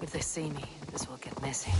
If they see me, this will get messy.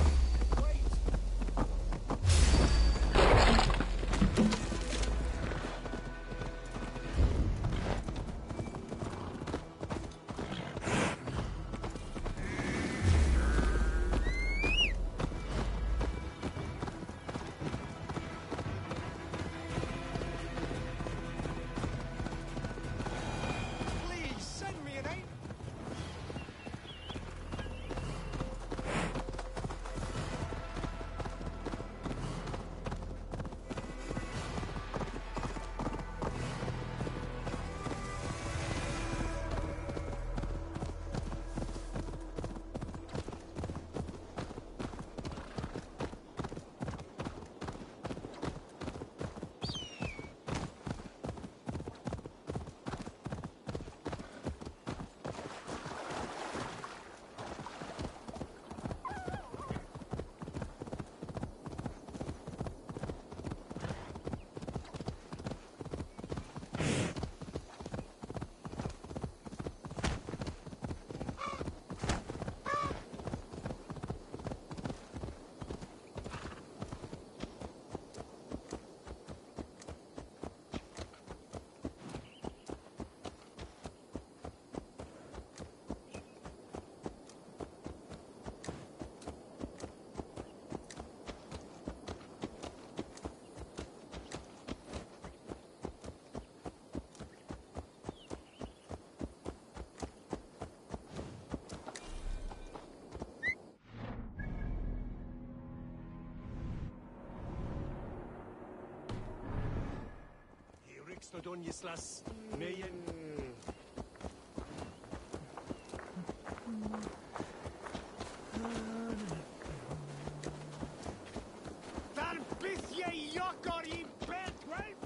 Stodoniuslas, Mayen. Daar bis je jokker in bed, right?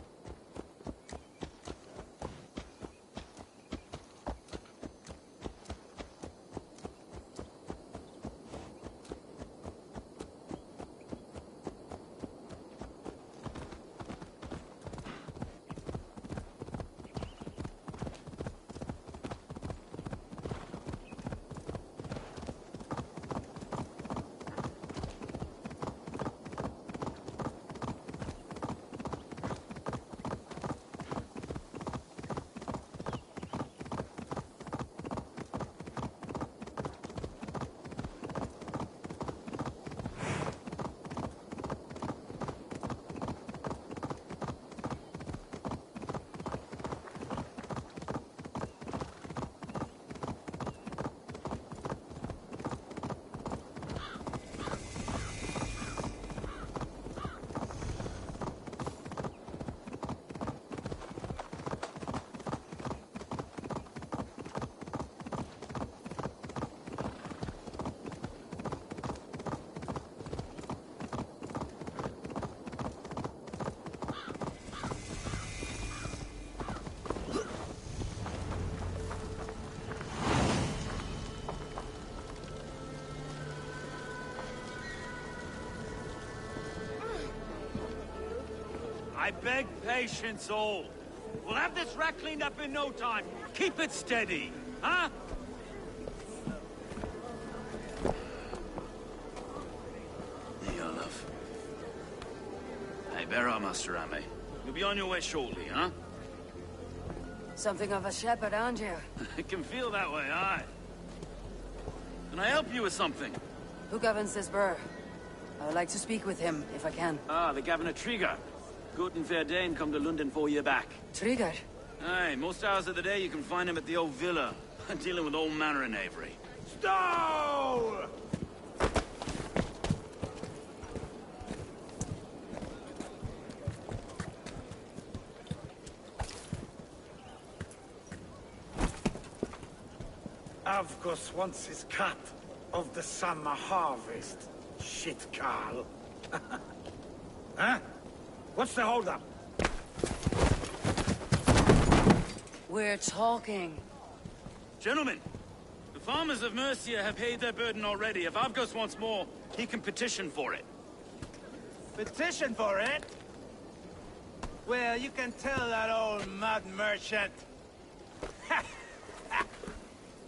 I beg patience, all. We'll have this wreck cleaned up in no time. Keep it steady, huh? There you are, love. Hey, bear our master, Ame. You'll be on your way shortly, huh? Something of a shepherd, aren't you? It can feel that way, aye. Can I help you with something? Who governs this burr? I would like to speak with him, if I can. Ah, the Governor Trigger. Good and fair Dane come to London 4 year back. Trigger? Aye, most hours of the day you can find him at the old villa, dealing with all manner in Avery. Stow! Avgos wants his cut of the summer harvest. Shit, Carl. Huh? What's the holdup? We're talking. Gentlemen, the farmers of Mercia have paid their burden already. If Avgos wants more, he can petition for it. Petition for it? Well, you can tell that old mud merchant.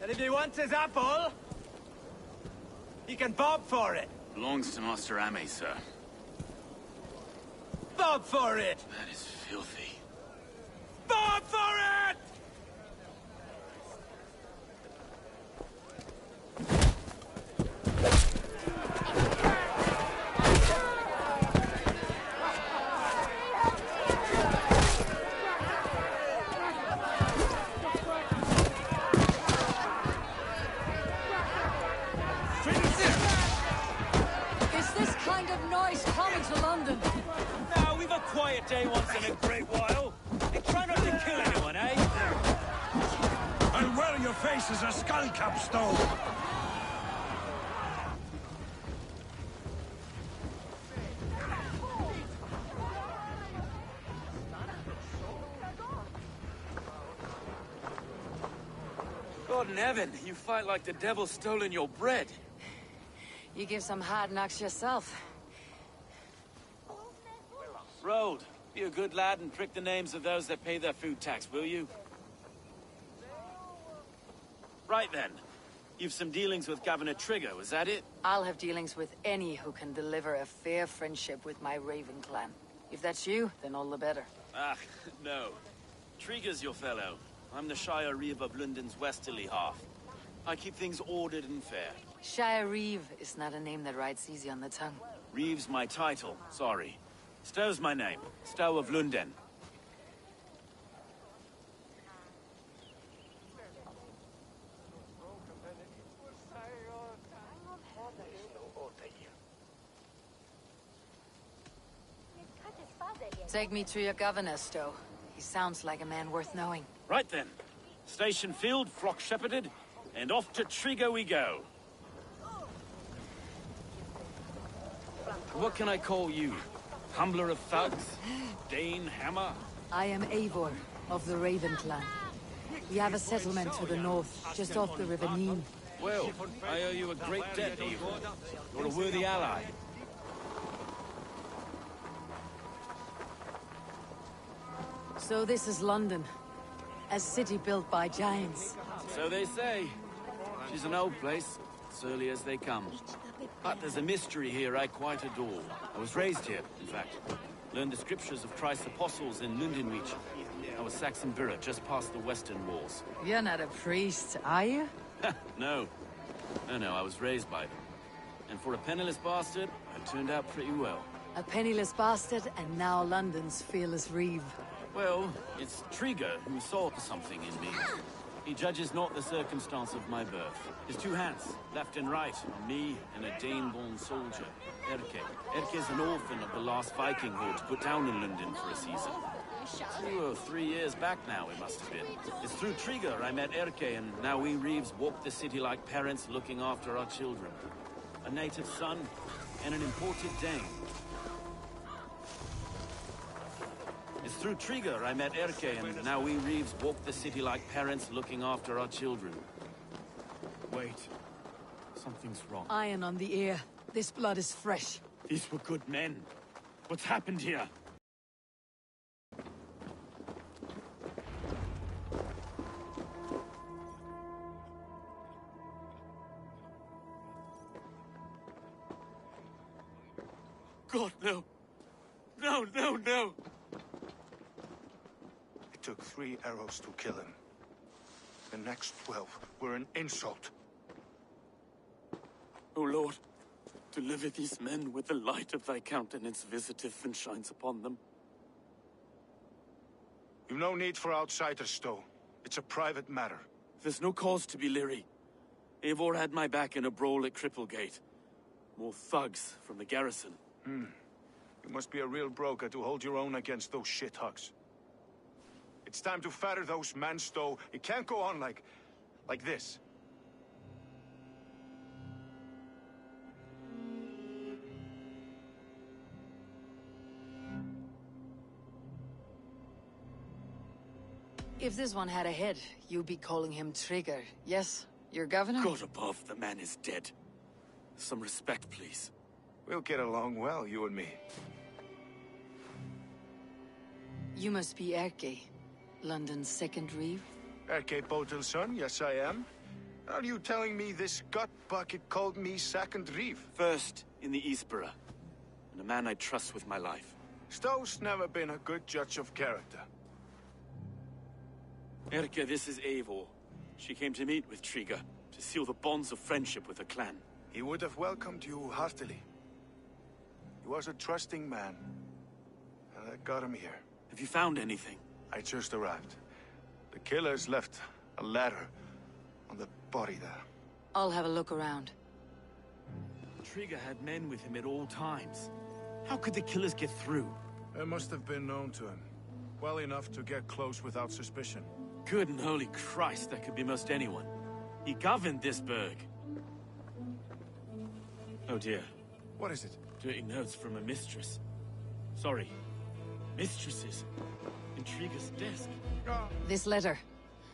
That if he wants his apple, You can bob for it! Belongs to Master Ame, sir. Bob for it! That is filthy. Bob for it! Is this kind of noise coming to London? Now, we've a quiet day once in a great while. And try not to kill anyone, eh? And wear your face as a skull cap stone. God in heaven, you fight like the devil's stolen your bread. You give some hard knocks yourself. Road, be a good lad and prick the names of those that pay their food tax, will you? Right then. You've some dealings with Governor Trigger, was that it? I'll have dealings with any who can deliver a fair friendship with my Raven clan. If that's you, then all the better. Ah, no. Trigger's your fellow. I'm the Shire Reeve of London's westerly half. I keep things ordered and fair. Shire Reeve is not a name that rides easy on the tongue. Reeve's my title, sorry. Stow's my name. Stow of London. Take me to your governor, Stow. He sounds like a man worth knowing. Right then. Station filled, flock shepherded, and off to Trigger we go. What can I call you? Humbler of thugs? Dane Hammer? I am Eivor, of the Raven clan. We have a settlement to the north, just off the River Nene. Well, I owe you a great debt, Eivor. You're a worthy ally. So this is London. A city built by giants. So they say. She's an old place, surly as they come. But there's a mystery here I quite adore. I was raised here, in fact. Learned the scriptures of Christ's apostles in Lundenreach. I was Saxon Borough, just past the western walls. You're not a priest, are you? No. No, I was raised by them. And for a penniless bastard, I turned out pretty well. A penniless bastard, and now London's fearless Reeve. Well, it's Trigger who saw something in me. He judges not the circumstance of my birth. His two hands, left and right, on me and a Dane-born soldier, Erke. Erke's an orphan of the last Viking horde put down in London for a season. 2 or 3 years back now, it must have been. It's through Trigger I met Erke, and now we Reeves walk the city like parents looking after our children. A native son and an imported Dane. It's through Trigger I met Erke, and now we Reeves walk the city like parents looking after our children. Wait. Something's wrong. Iron on the ear. This blood is fresh. These were good men. What's happened here? God, no. No. It took 3 arrows to kill him. The next 12 were an insult. O Lord, deliver these men with the light of thy countenance visiteth and shines upon them. You've no need for outsiders, Stow. It's a private matter. There's no cause to be leery. Eivor had my back in a brawl at Cripplegate. More thugs from the garrison. You must be a real broker to hold your own against those shithugs. It's time to fetter those men, Stow. It can't go on like this. If this one had a head, you'd be calling him Trigger. Yes, your governor? God above, the man is dead. Some respect, please. We'll get along well, you and me. You must be Erke, London's second Reeve. Erke Botel's son, yes I am. Are you telling me this gut bucket called me second reef? First in the Eastborough, and a man I trust with my life. Stowe's never been a good judge of character. Erke, this is Eivor. She came to meet with Triga, to seal the bonds of friendship with the clan. He would have welcomed you heartily. He was a trusting man. And I got him here. Have you found anything? I just arrived. The killers left a ladder on the body there. I'll have a look around. Triga had men with him at all times. How could the killers get through? They must have been known to him. Well enough to get close without suspicion. Good and holy Christ, that could be most anyone. He governed this burg. Oh dear. What is it? Dirty notes from a mistress. Sorry. Mistresses. In Triga's desk. This letter.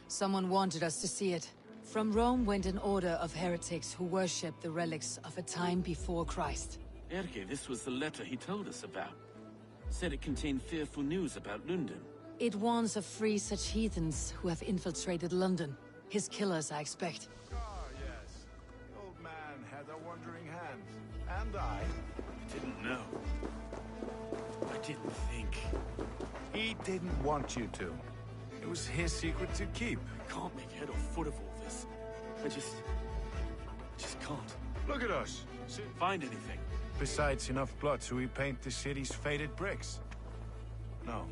Someone wanted us to see it. From Rome went an order of heretics who worshipped the relics of a time before Christ. Erke, this was the letter he told us about. Said it contained fearful news about London. It warns of 3 such heathens who have infiltrated London. His killers, I expect. Ah, yes. The old man had a wandering hand. And I. Didn't know. I didn't think. He didn't want you to. It was his secret to keep. I can't make head or foot of all this. I just can't. Look at us. Find anything. Besides enough blood to repaint the city's faded bricks. No.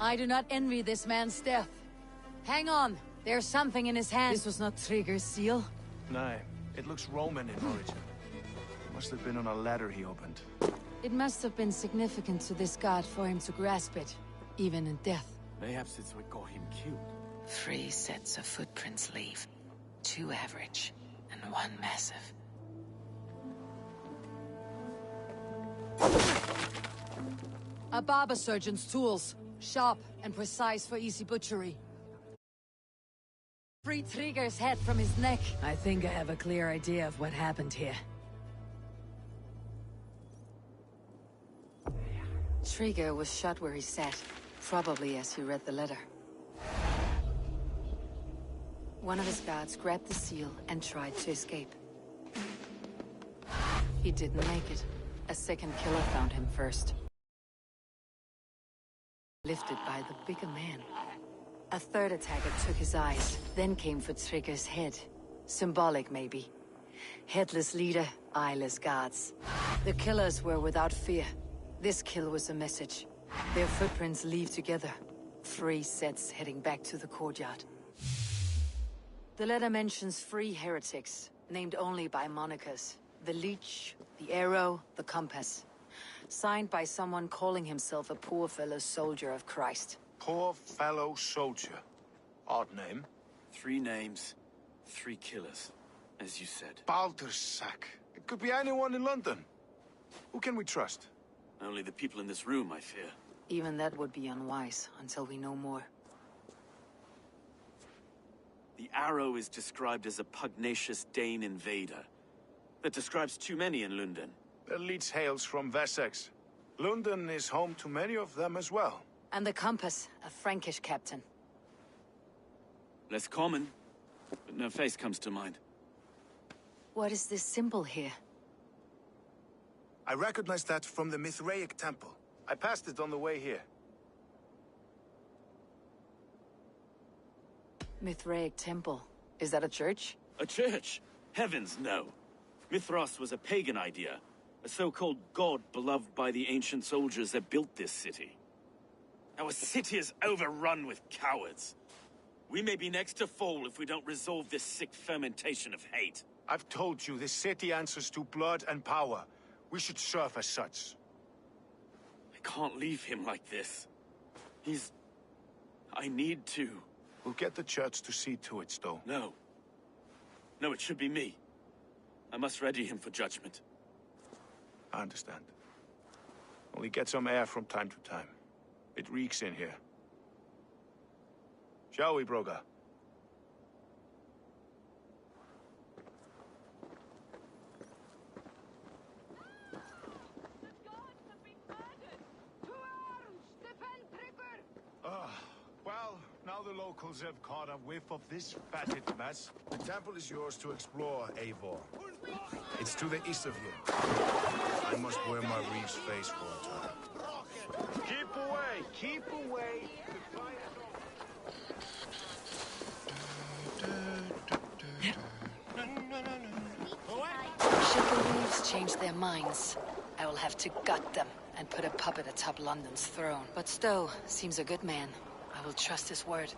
I do not envy this man's death. Hang on, there's something in his hand. This was not Trigger's seal. No, it looks Roman in origin. Must have been on a ladder he opened. It must have been significant to this god for him to grasp it, even in death. Mayhaps it's what got him killed. 3 sets of footprints leave. 2 average, and 1 massive. A barber surgeon's tools. Sharp and precise for easy butchery. Free Trigger's head from his neck. I think I have a clear idea of what happened here. Trigger was shot where he sat, probably as he read the letter. One of his guards grabbed the seal and tried to escape. He didn't make it. A second killer found him first. Lifted by the bigger man. A third attacker took his eyes, then came for Trigger's head. Symbolic, maybe. Headless leader, eyeless guards. The killers were without fear. This kill was a message. Their footprints leave together. 3 sets heading back to the courtyard. The letter mentions 3 heretics, named only by monikers. The Leech, the Arrow, the Compass. Signed by someone calling himself a poor fellow soldier of Christ. Poor fellow soldier. Odd name. 3 names, 3 killers, as you said. Baldersack. It could be anyone in London. Who can we trust? Only the people in this room, I fear. Even that would be unwise, until we know more. The Arrow is described as a pugnacious Dane invader. That describes too many in London. The Leech hails from Wessex. London is home to many of them as well. And the Compass, a Frankish captain. Less common, but no face comes to mind. What is this symbol here? I recognize that from the Mithraic temple. I passed it on the way here. Mithraic temple. Is that a church? A church? Heavens, no. Mithras was a pagan idea. A so-called god beloved by the ancient soldiers that built this city. Our city is overrun with cowards. We may be next to fall if we don't resolve this sick fermentation of hate. I've told you, this city answers to blood and power. We should serve as such. I can't leave him like this. I need to. We'll get the church to see to it, Stowe. No. No, it should be me. I must ready him for judgment. I understand. Only get some air from time to time. It reeks in here. Shall we, Broga? Well, now the locals have caught a whiff of this fatted mess. The temple is yours to explore, Eivor. It's to the east of you. I must wear my reef's face for a time. Keep away! Keep away! Should the Reeves change their minds, I will have to gut them and put a puppet atop London's throne. But Stowe seems a good man. I will trust his word.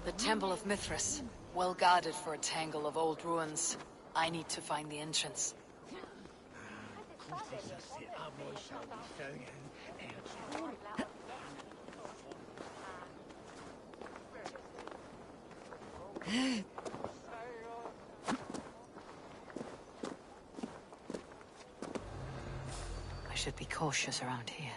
The Temple of Mithras, well guarded for a tangle of old ruins. I need to find the entrance. I should be cautious around here.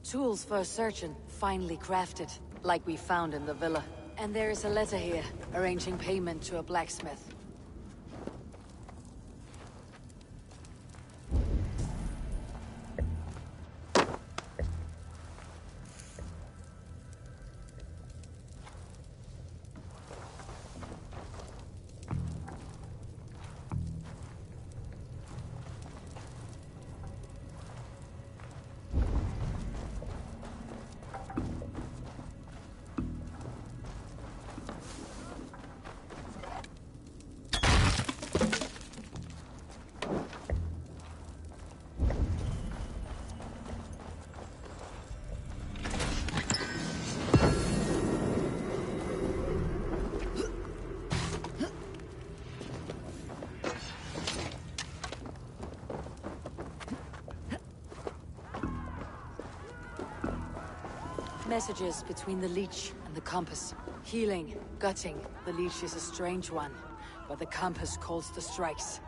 Tools for searching, finely crafted, like we found in the villa. And there is a letter here, arranging payment to a blacksmith. Messages between the leech and the compass. Healing, gutting. The leech is a strange one, but the compass calls the strikes.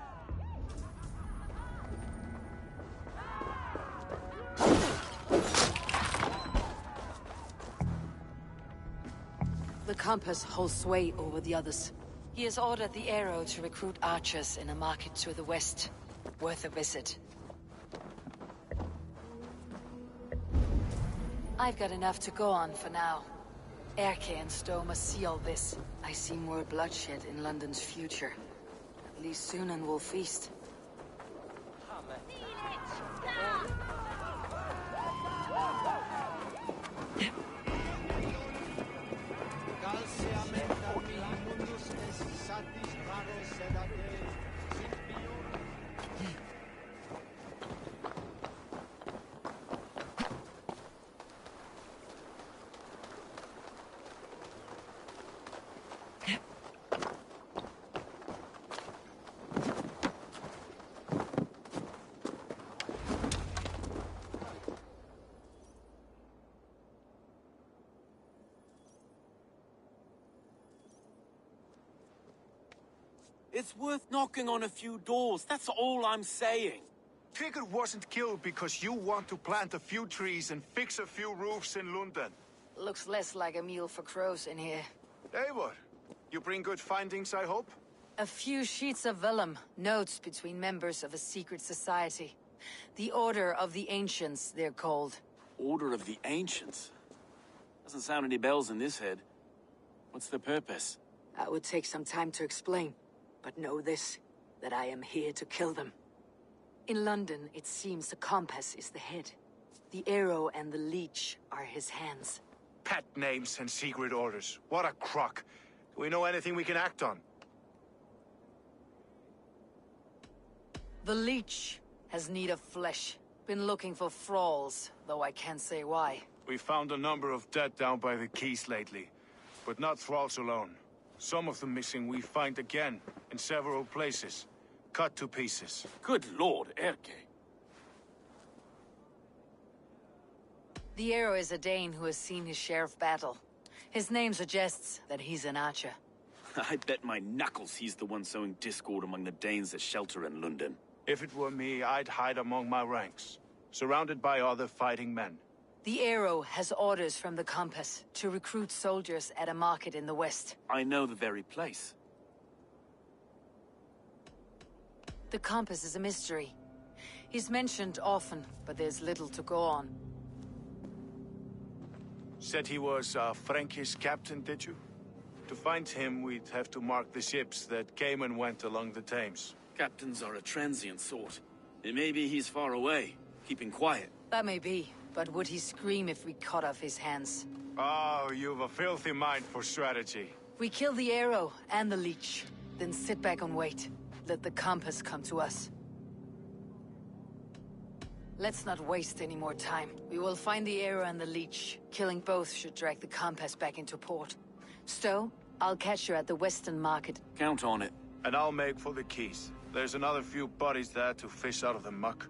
The compass holds sway over the others. He has ordered the arrow to recruit archers in a market to the west. Worth a visit. I've got enough to go on for now. Erke and Stowe must see all this. I see more bloodshed in London's future. At least Sunan will feast. It's worth knocking on a few doors, that's all I'm saying. Trigger wasn't killed because you want to plant a few trees and fix a few roofs in London. Looks less like a meal for crows in here. Eivor, you bring good findings, I hope? A few sheets of vellum, notes between members of a secret society. The Order of the Ancients, they're called. Order of the Ancients? Doesn't sound any bells in this head. What's the purpose? That would take some time to explain. But know this, that I am here to kill them. In London, it seems the compass is the head. The arrow and the leech are his hands. Pet names and secret orders. What a crock. Do we know anything we can act on? The leech has need of flesh. Been looking for thralls, though I can't say why. We found a number of dead down by the quays lately. But not thralls alone. Some of the missing we find again, in several places. Cut to pieces. Good lord, Erke. The arrow is a Dane who has seen his share of battle. His name suggests that he's an archer. I bet my knuckles he's the one sowing discord among the Danes that shelter in London. If it were me, I'd hide among my ranks, surrounded by other fighting men. The arrow has orders from the compass to recruit soldiers at a market in the west. I know the very place. The compass is a mystery. He's mentioned often, but there's little to go on. Said he was a Frankish captain, did you? To find him, we'd have to mark the ships that came and went along the Thames. Captains are a transient sort. It may be he's far away, keeping quiet. That may be, but would he scream if we cut off his hands? Oh, you've a filthy mind for strategy. We kill the arrow and the leech, then sit back and wait. Let the compass come to us. Let's not waste any more time. We will find the arrow and the leech. Killing both should drag the compass back into port. Stowe, I'll catch you at the Western Market. Count on it. And I'll make for the quays. There's another few bodies there to fish out of the muck.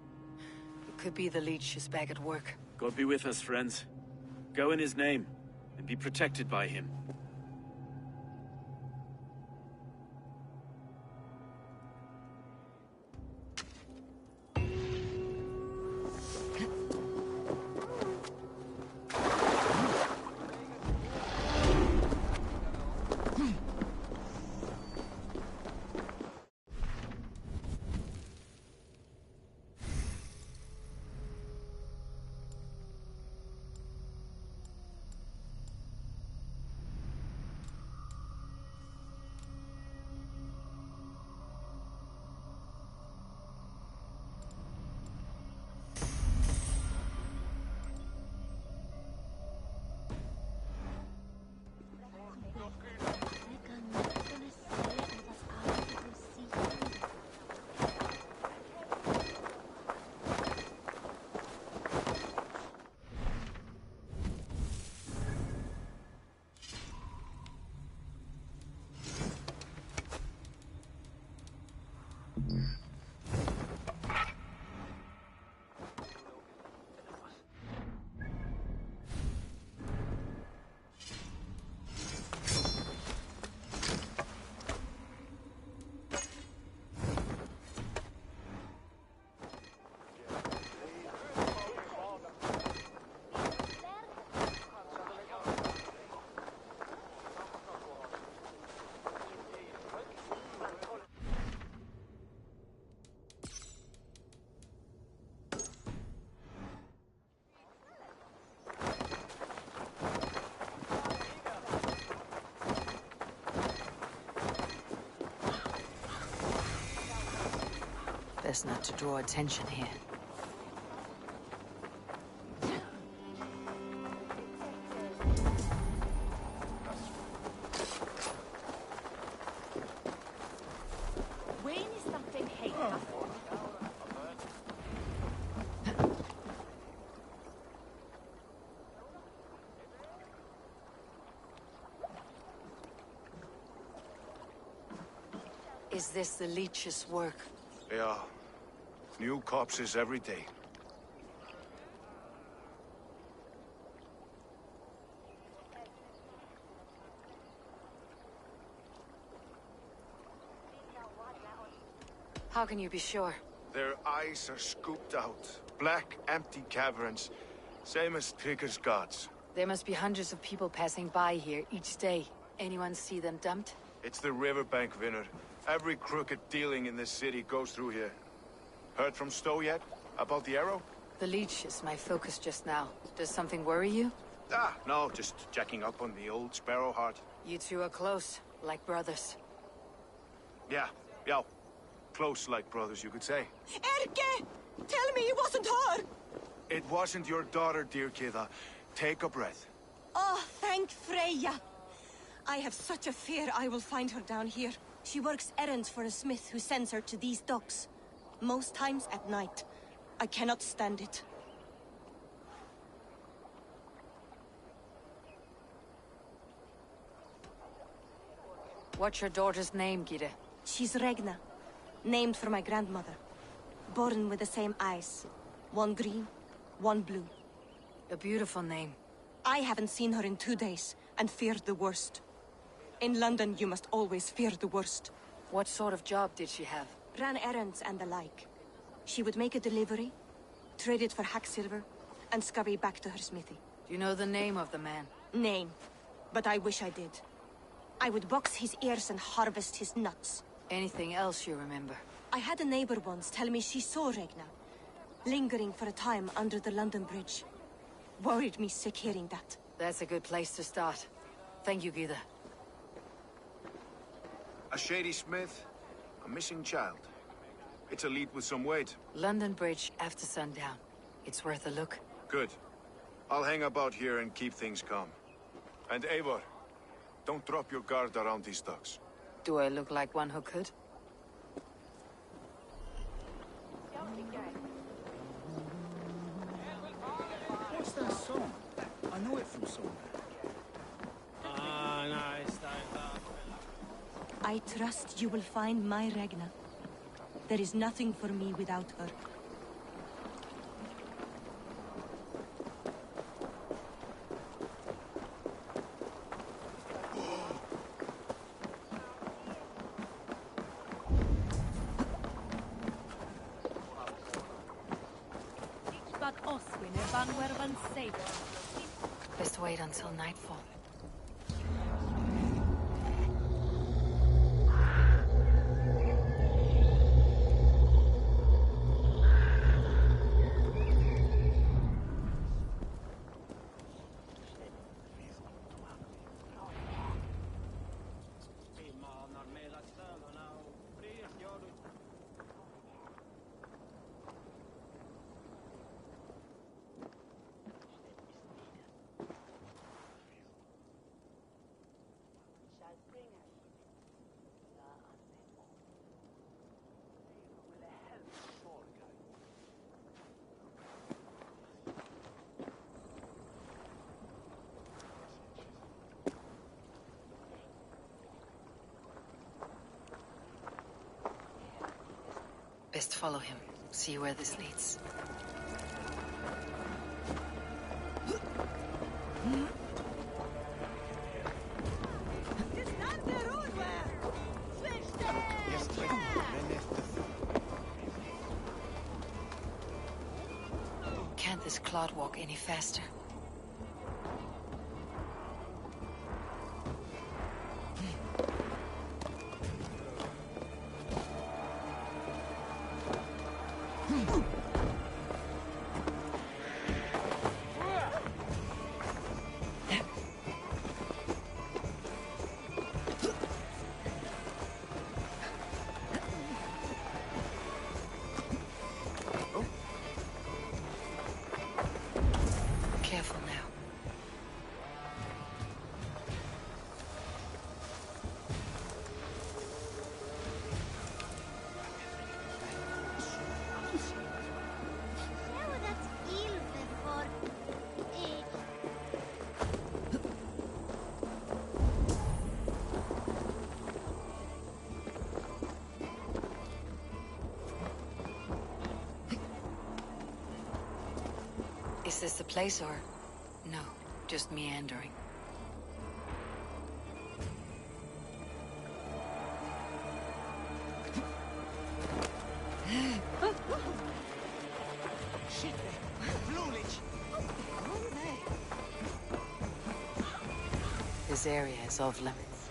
It could be the leech is back at work. God be with us, friends. Go in his name, and be protected by him. Best not to draw attention here. Is this the leech's work? Yeah. New corpses every day. How can you be sure? Their eyes are scooped out. Black, empty caverns. Same as Trigger's gods. There must be hundreds of people passing by here each day. Anyone see them dumped? It's the riverbank, Vinner. Every crooked dealing in this city goes through here. Heard from Stowe yet? About the arrow? The leech is my focus just now. Does something worry you? Ah, no, just checking up on the old Sparrowheart. You two are close, like brothers. Yeah. Close like brothers, you could say. Erke! Tell me it wasn't her! It wasn't your daughter, dear Kida. Take a breath. Oh, thank Freya. I have such a fear I will find her down here. She works errands for a smith who sends her to these docks. Most times at night. I cannot stand it. What's your daughter's name, Gide? She's Regna. Named for my grandmother. Born with the same eyes. One green, one blue. A beautiful name. I haven't seen her in 2 days, and feared the worst. In London, you must always fear the worst. What sort of job did she have? Ran errands and the like. She would make a delivery, trade it for hack silver, and scurry back to her smithy. Do you know the name of the man? Name. But I wish I did. I would box his ears and harvest his nuts. Anything else you remember? I had a neighbor once tell me she saw Regna, lingering for a time under the London Bridge. Worried me sick hearing that. That's a good place to start. Thank you, Gide. A shady smith, a missing child. It's a lead with some weight. London Bridge after sundown. It's worth a look. Good. I'll hang about here and keep things calm. And Eivor, don't drop your guard around these docks. Do I look like one who could? What's that song? I know it from somewhere. I trust you will find my Regna. There is nothing for me without her. Best wait until nightfall. Best follow him. See where this leads. Can't this clod walk any faster? Is this the place or... No, just meandering. This area is off limits.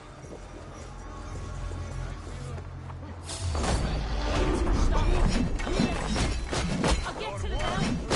I'll get to the bell.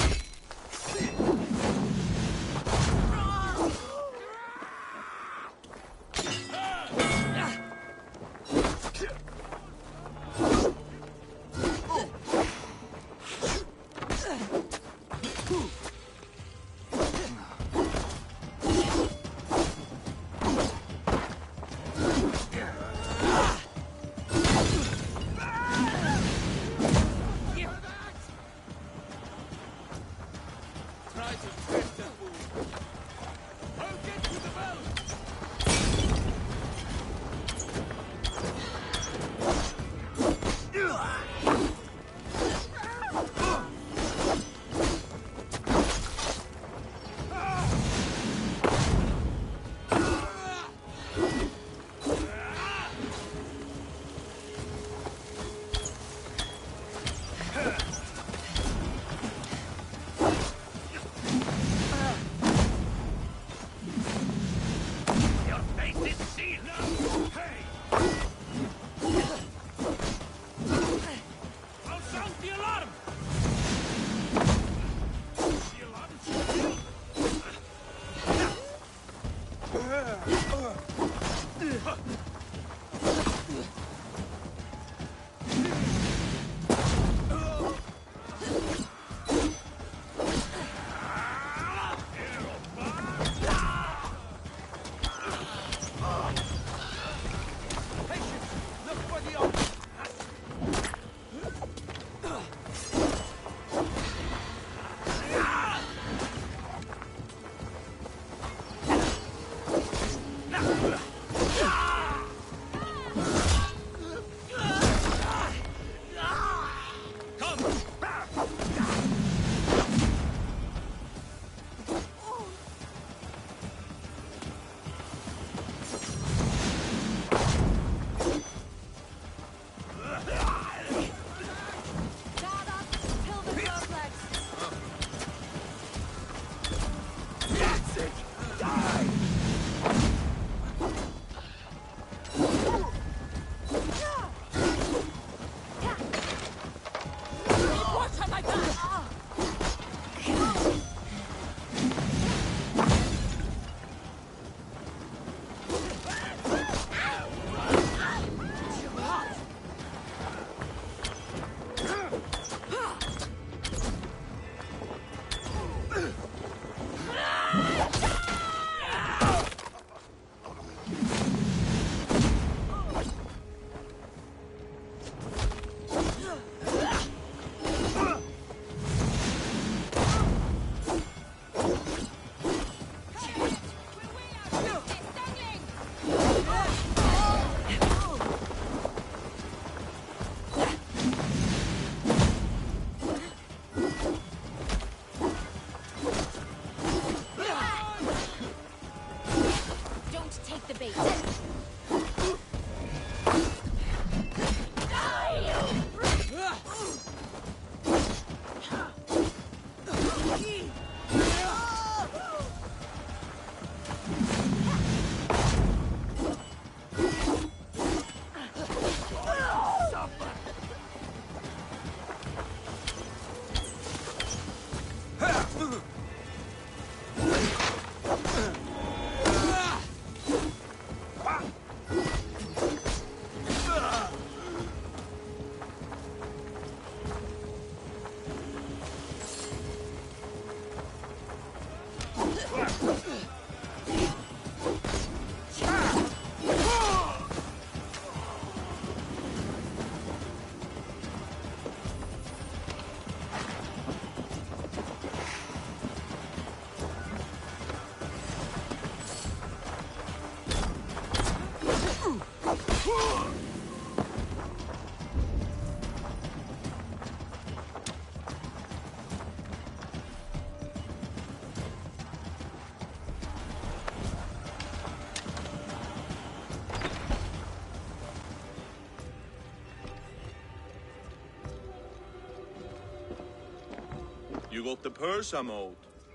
You got the purse I'm owed.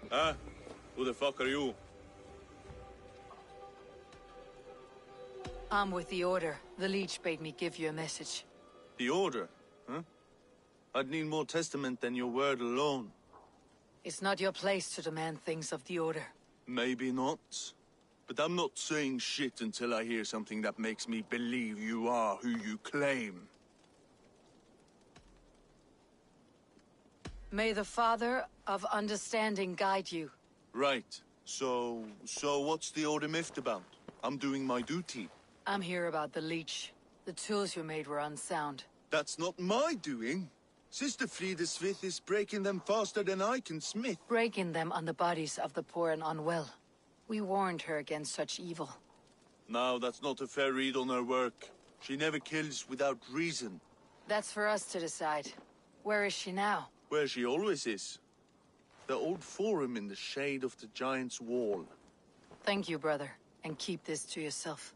Huh? Who the fuck are you? I'm with the Order. The Leech bade me give you a message. The Order? Huh? I'd need more testament than your word alone. It's not your place to demand things of the Order. Maybe not. But I'm not saying shit until I hear something that makes me believe you are who you claim. May the Father of Understanding guide you. Right. So what's the Order miffed about? I'm doing my duty. I'm here about the Leech. The tools you made were unsound. That's not my doing. Sister Frida Svith is breaking them faster than I can smith. Breaking them on the bodies of the poor and unwell. We warned her against such evil. No, that's not a fair read on her work. She never kills without reason. That's for us to decide. Where is she now? Where she always is. The old forum in the shade of the Giant's Wall. Thank you, brother. And keep this to yourself.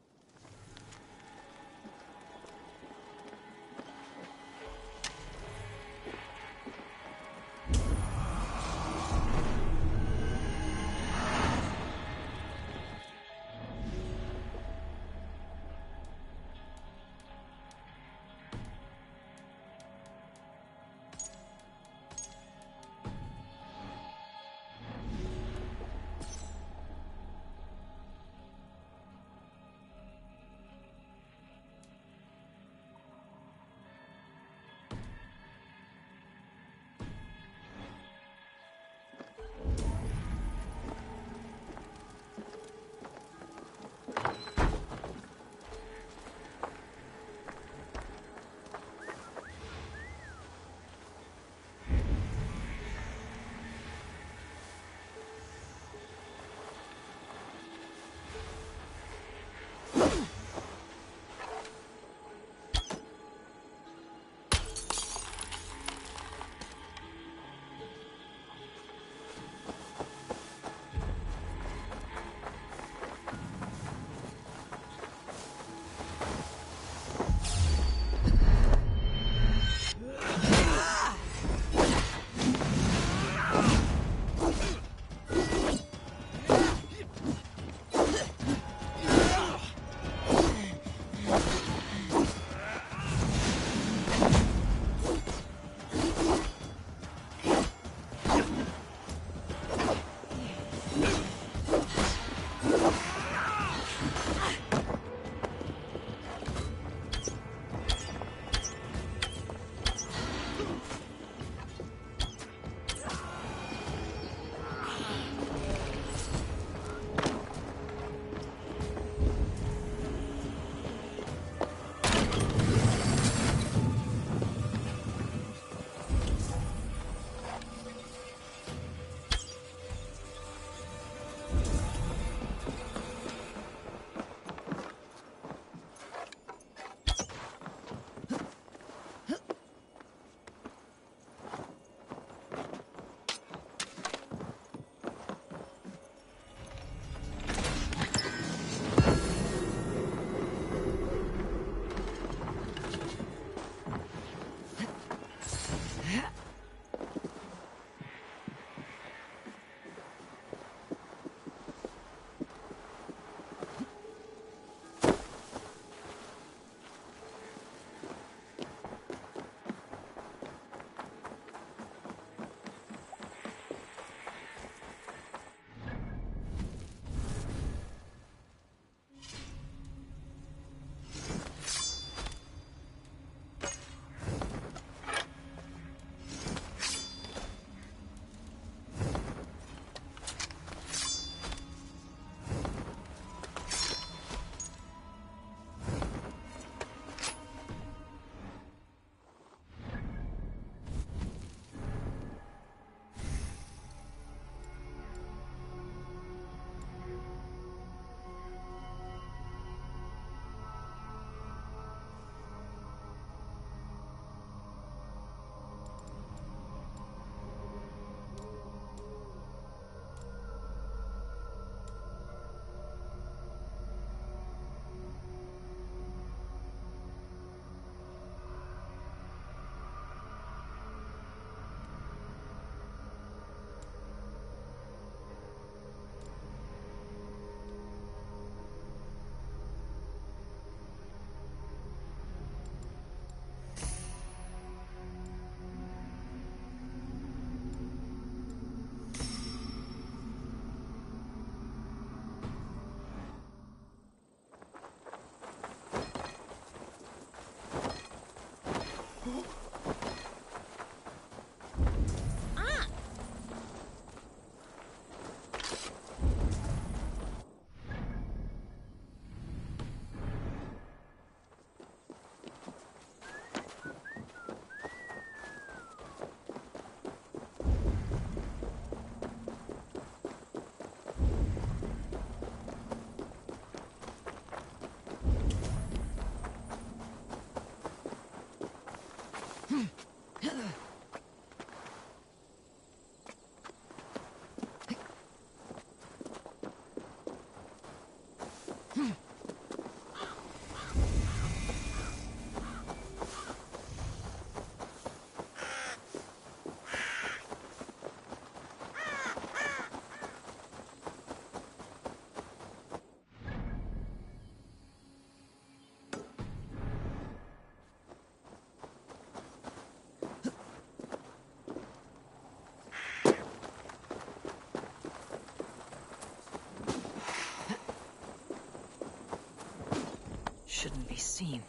Shouldn't be seen.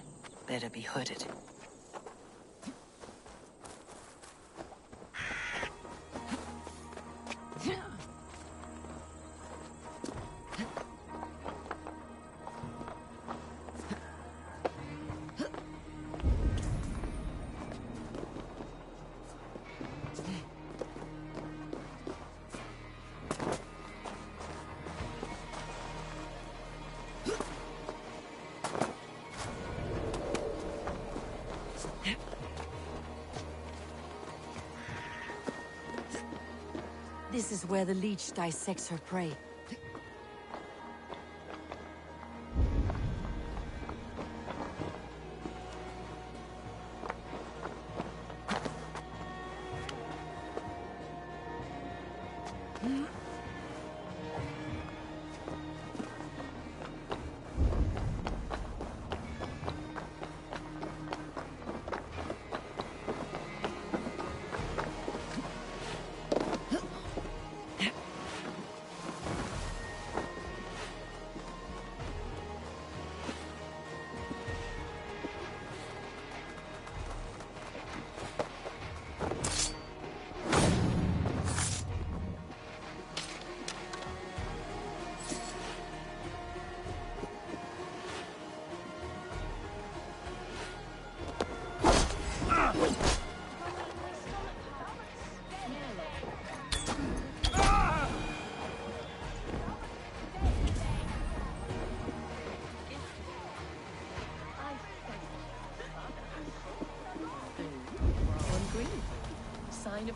Better be hooded. This is where the leech dissects her prey.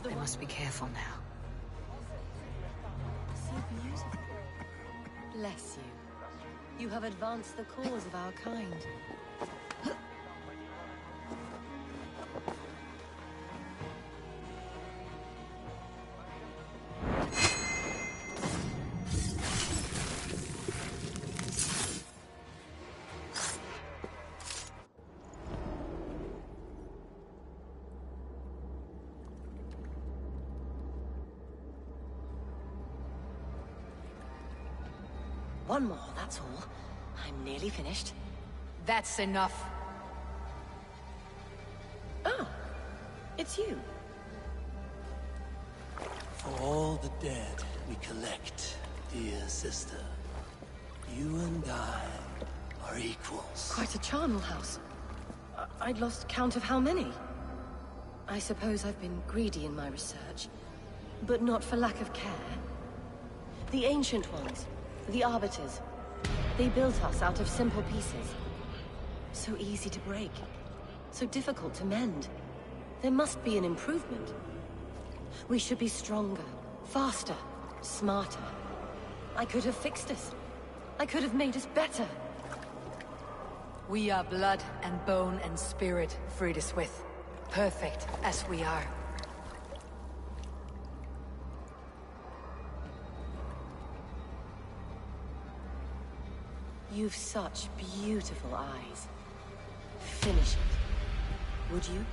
I must be careful now. So beautiful. Bless you. You have advanced the cause of our kind. One more, that's all. I'm nearly finished. That's enough. Oh, it's you. For all the dead we collect, dear sister, you and I are equals. Quite a charnel house. I'd lost count of how many. I suppose I've been greedy in my research, but not for lack of care. The ancient ones, the Arbiters, they built us out of simple pieces. So easy to break, so difficult to mend. There must be an improvement. We should be stronger, faster, smarter. I could have fixed us. I could have made us better. We are blood and bone and spirit, Frida-Swith. Perfect as we are. You've such beautiful eyes. Finish it, would you?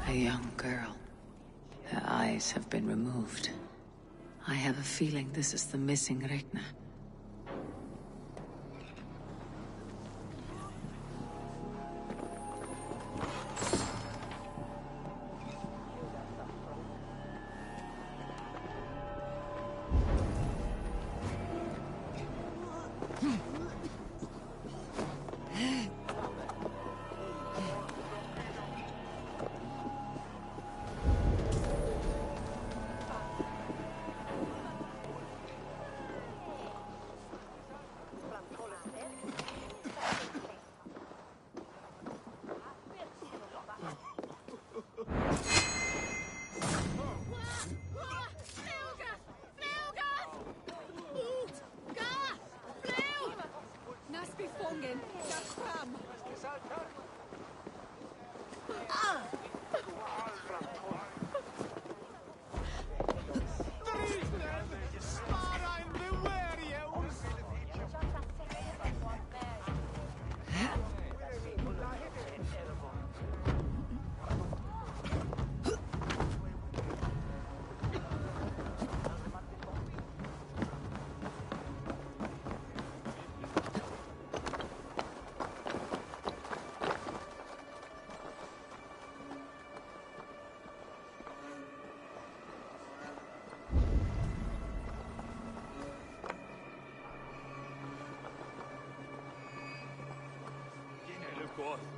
A young girl. Her eyes have been removed. I have a feeling this is the missing Regna.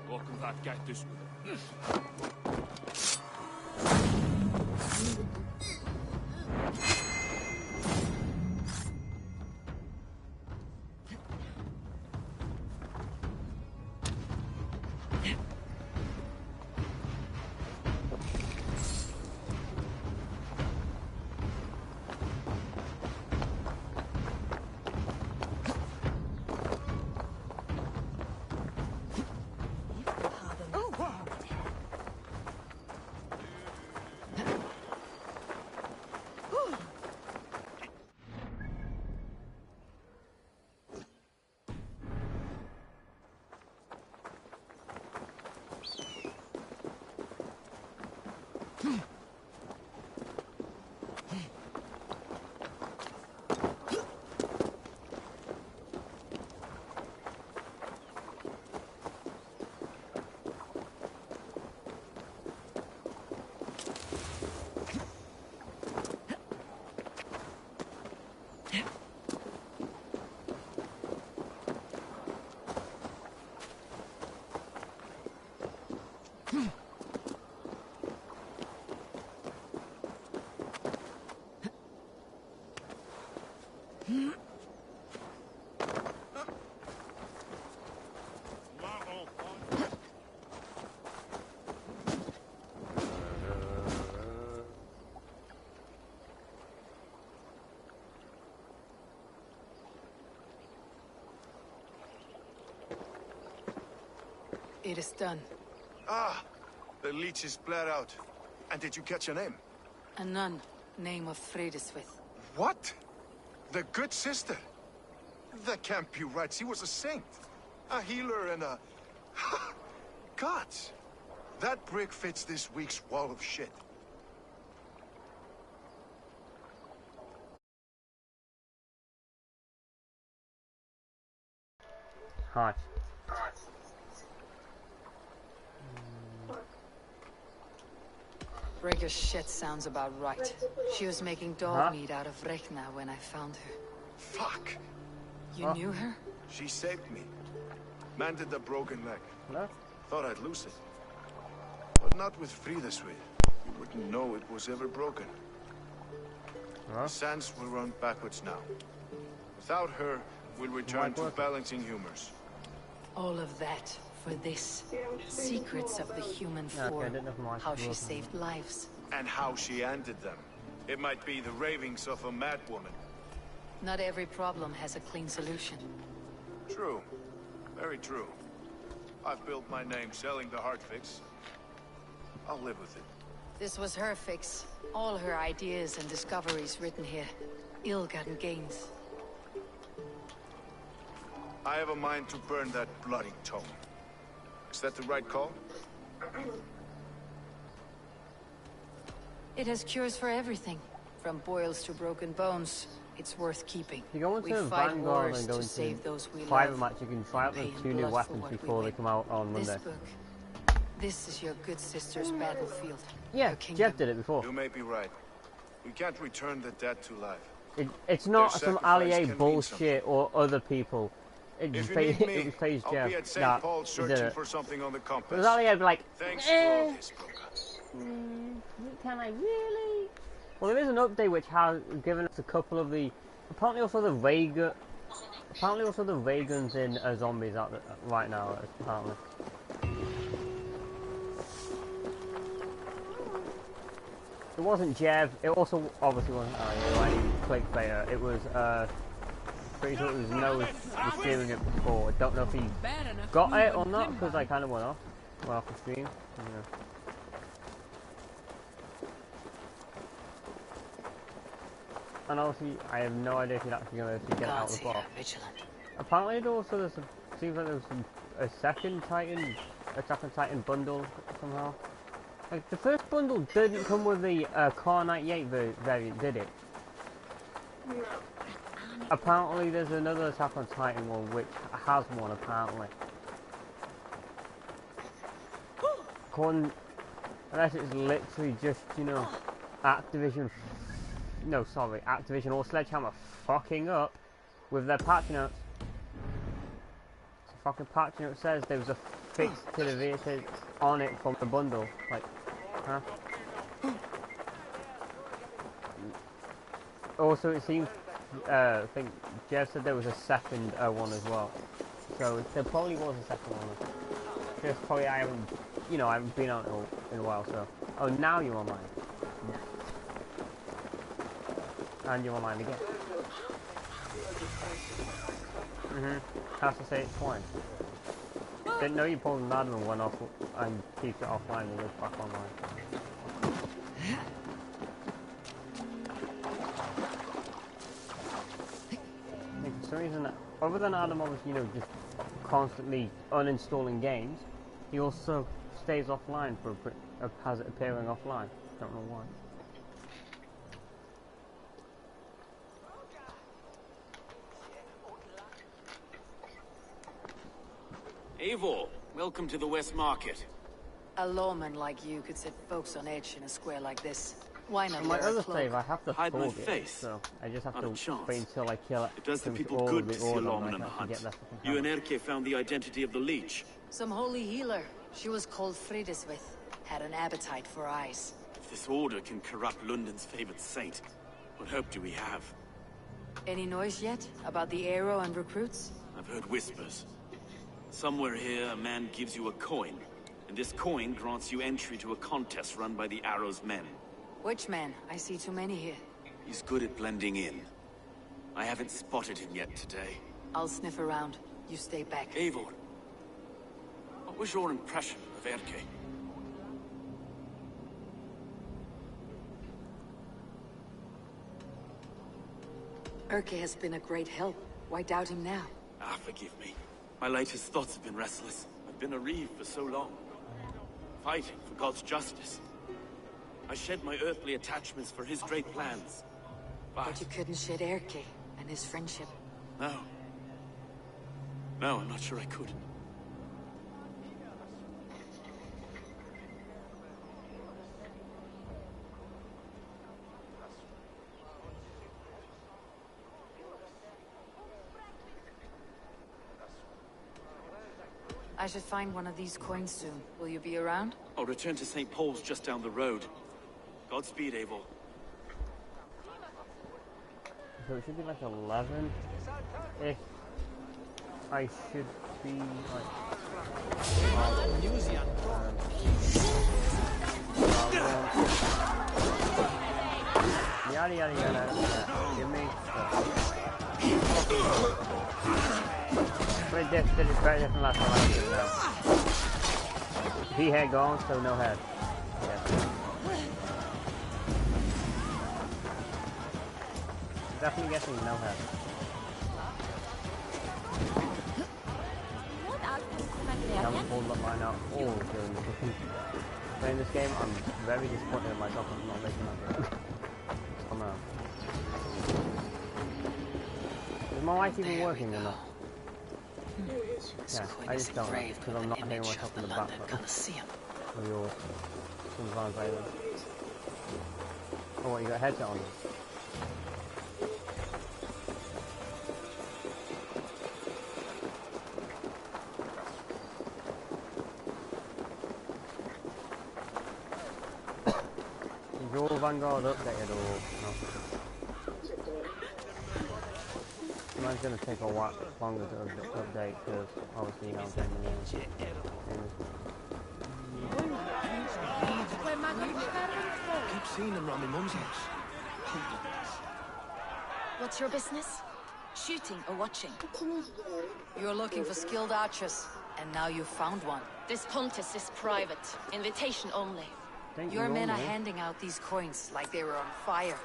Welcome that guy this It is done. Ah, the leech is bled out. And did you catch a name? A nun, name of Fredeswith. What? The good sister? That can't be right. She was a saint. A healer and a... Gods! That brick fits this week's wall of shit. Hi. Breaker's shit sounds about right. She was making dog meat out of Regna when I found her. Fuck! You knew her? She saved me. Mended a broken leg. No? Thought I'd lose it. But not with Frideswith. You wouldn't know it was ever broken. The sands will run backwards now. Without her, we'll return to balancing humors. All of that for this. Secrets of the human form. How she saved lives. And how she ended them. It might be the ravings of a mad woman. Not every problem has a clean solution. True. Very true. I've built my name selling the heart fix. I'll live with it. This was her fix. All her ideas and discoveries written here. Ill-gotten gains. I have a mind to burn that bloody tome. Is that the right call? It has cures for everything, from boils to broken bones. It's worth keeping. If you go We into fight Vanguard wars and go to into save those we private love. match, you can try out the Pay in 2 new blood for weapons what we before they win. come out on Monday. This book. This is your good sister's battlefield. Yeah, Her kingdom. Jeff did it before. You may be right. We can't return the dead to life. It's not Their some sacrifice allié can mean bullshit or other people. It If was you need me, it was I'll Jeff be at St. that Paul did searching it. for something on the It compass. was allié like, Thanks for all this, Broker. can I really? Well, there is an update which has given us a couple of the, apparently also the Vegans in zombies out there, right now. Apparently. It wasn't Jev. It also obviously wasn't any clickbaiter. It was pretty sure it was Noah was streaming it before. I don't know if he got it or not because I kind of went off the stream. Yeah. And obviously, I have no idea if he's actually going to get out of the box. Apparently, seems like there was a second Titan, Attack on Titan bundle somehow. Like, the first bundle didn't come with the Car 98 variant, did it? Apparently, there's another Attack on Titan one which has one, apparently. Unless it's literally just, you know, Activision or Sledgehammer fucking up with their patch notes. The fucking patch note says there was a fix to the vehicle on it from the bundle. Like, huh? Also, it seems, I think Jeff said there was a second one as well. So there probably was a second one. Just probably I haven't been on it in a while. So, oh, now you're online. And you're online again. Has to say it twice. Didn't know you pulled an admin went off and keep it offline and goes back online. For some reason, other than Adam obviously, just constantly uninstalling games, he also stays offline has it appearing offline. Don't know why. Eivor, welcome to the West Market. A lawman like you could set folks on edge in a square like this. Why not On my wear a other cloak? save, I have to Hide my hold it, face. so I just have Not to a chance. wait until I kill it. It does the people all good the to see a order lawman and on I the can get hunt. that fucking You and hammer. Erke found the identity of the leech. Some holy healer. She was called Frideswith. Had an appetite for eyes. If this order can corrupt London's favored saint, what hope do we have? Any noise yet about the arrow and recruits? I've heard whispers. Somewhere here, a man gives you a coin, and this coin grants you entry to a contest run by the Arrow's men. Which man? I see too many here. He's good at blending in. I haven't spotted him yet today. I'll sniff around. You stay back. Eivor, what was your impression of Erke? Erke has been a great help. Why doubt him now? Ah, forgive me. My latest thoughts have been restless. I've been a reeve for so long. Fighting for God's justice. I shed my earthly attachments for his great plans. But you couldn't shed Erke and his friendship. No. No, I'm not sure I could. I should find one of these coins soon. Will you be around? I'll return to St. Paul's just down the road. Godspeed, Eivor. So it should be like 11. If I should be like. Yada yada yada. Give me very different last time I did it now. He had gone, so no head. Yeah. Definitely guessing no head. I haven't pulled up mine out all during the cooking. playing this game, I'm very disappointed in myself for not making that good. Somehow. Is my light even working or not? Yeah, I just don't know, because I'm not hearing myself in the background. Of yours. Sometimes I do. Oh, what, you got a headset on? Is your Vanguard updated or not? Mine's going to take a while longer to update because obviously you know I'm getting the news. Keep seeing them around my mum's house. What's your business? Shooting or watching? You're looking for skilled archers, and now you've found one. This contest is private. Invitation only. Your men are handing out these coins like they were on fire.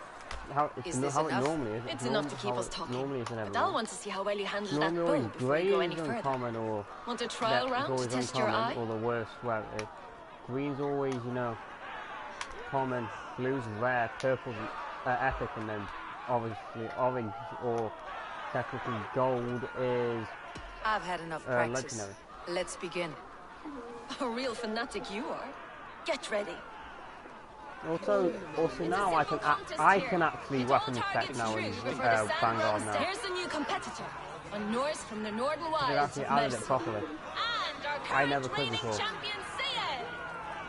Is this how enough? It normally is. It's enough to keep us talking. Normally isn't but I'll want to see how well you handle that bow before you go any further. Uncommon or want a trial round to test your eye? Or the worst, well, green's always, you know, common, blue's rare, purple's epic, and then obviously orange or technically gold is I've had enough practice. Legendary. Let's begin. A real fanatic you are. Get ready. Also now I can actually weapon effect now in Vanguard now. Here's the new competitor, a Norse from the Northern Wilds. They actually added it properly. And our I never could before. champion,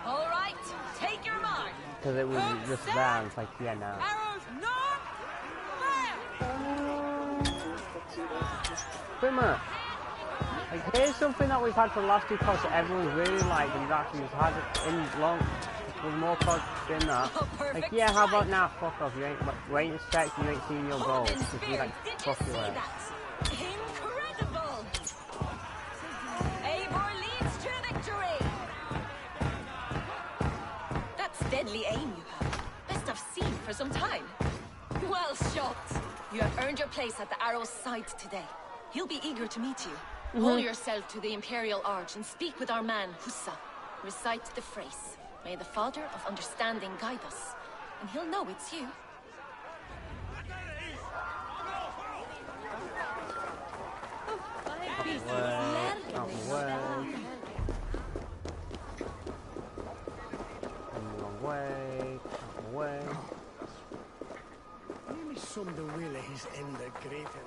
all right, take your mark. Because it was just there, and it's like, yeah, no. Arrows north, Pretty much. Like, here's something that we've had for the last two pods that everyone's really liked, and we've actually had it in long. With more pods than that. Like, yeah, how about now? Fuck off. You ain't waiting sex, you ain't seen your goals. Just be like, fuck your ass. Incredible! Eivor leads to victory! That's deadly aim you have. Best I've seen for some time. Well shot. You have earned your place at the Arrow's side today. He'll be eager to meet you. Pull yourself to the Imperial Arch and speak with our man, Hussa. Recite the phrase. May the Father of Understanding guide us, and he'll know it's you. Som de willen is en de Greten.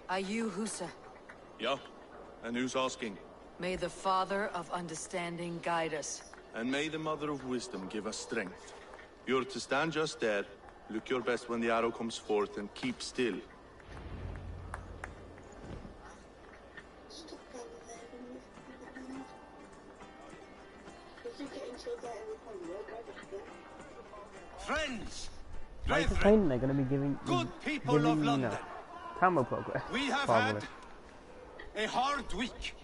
Are you Hussa? Yeah, and who's asking? May the Father of Understanding guide us. And may the Mother of Wisdom give us strength. You're to stand just there, look your best when the arrow comes forth, and keep still. Friends! Like the thing they're going to be giving people of London. Camo progress. We have had a hard week.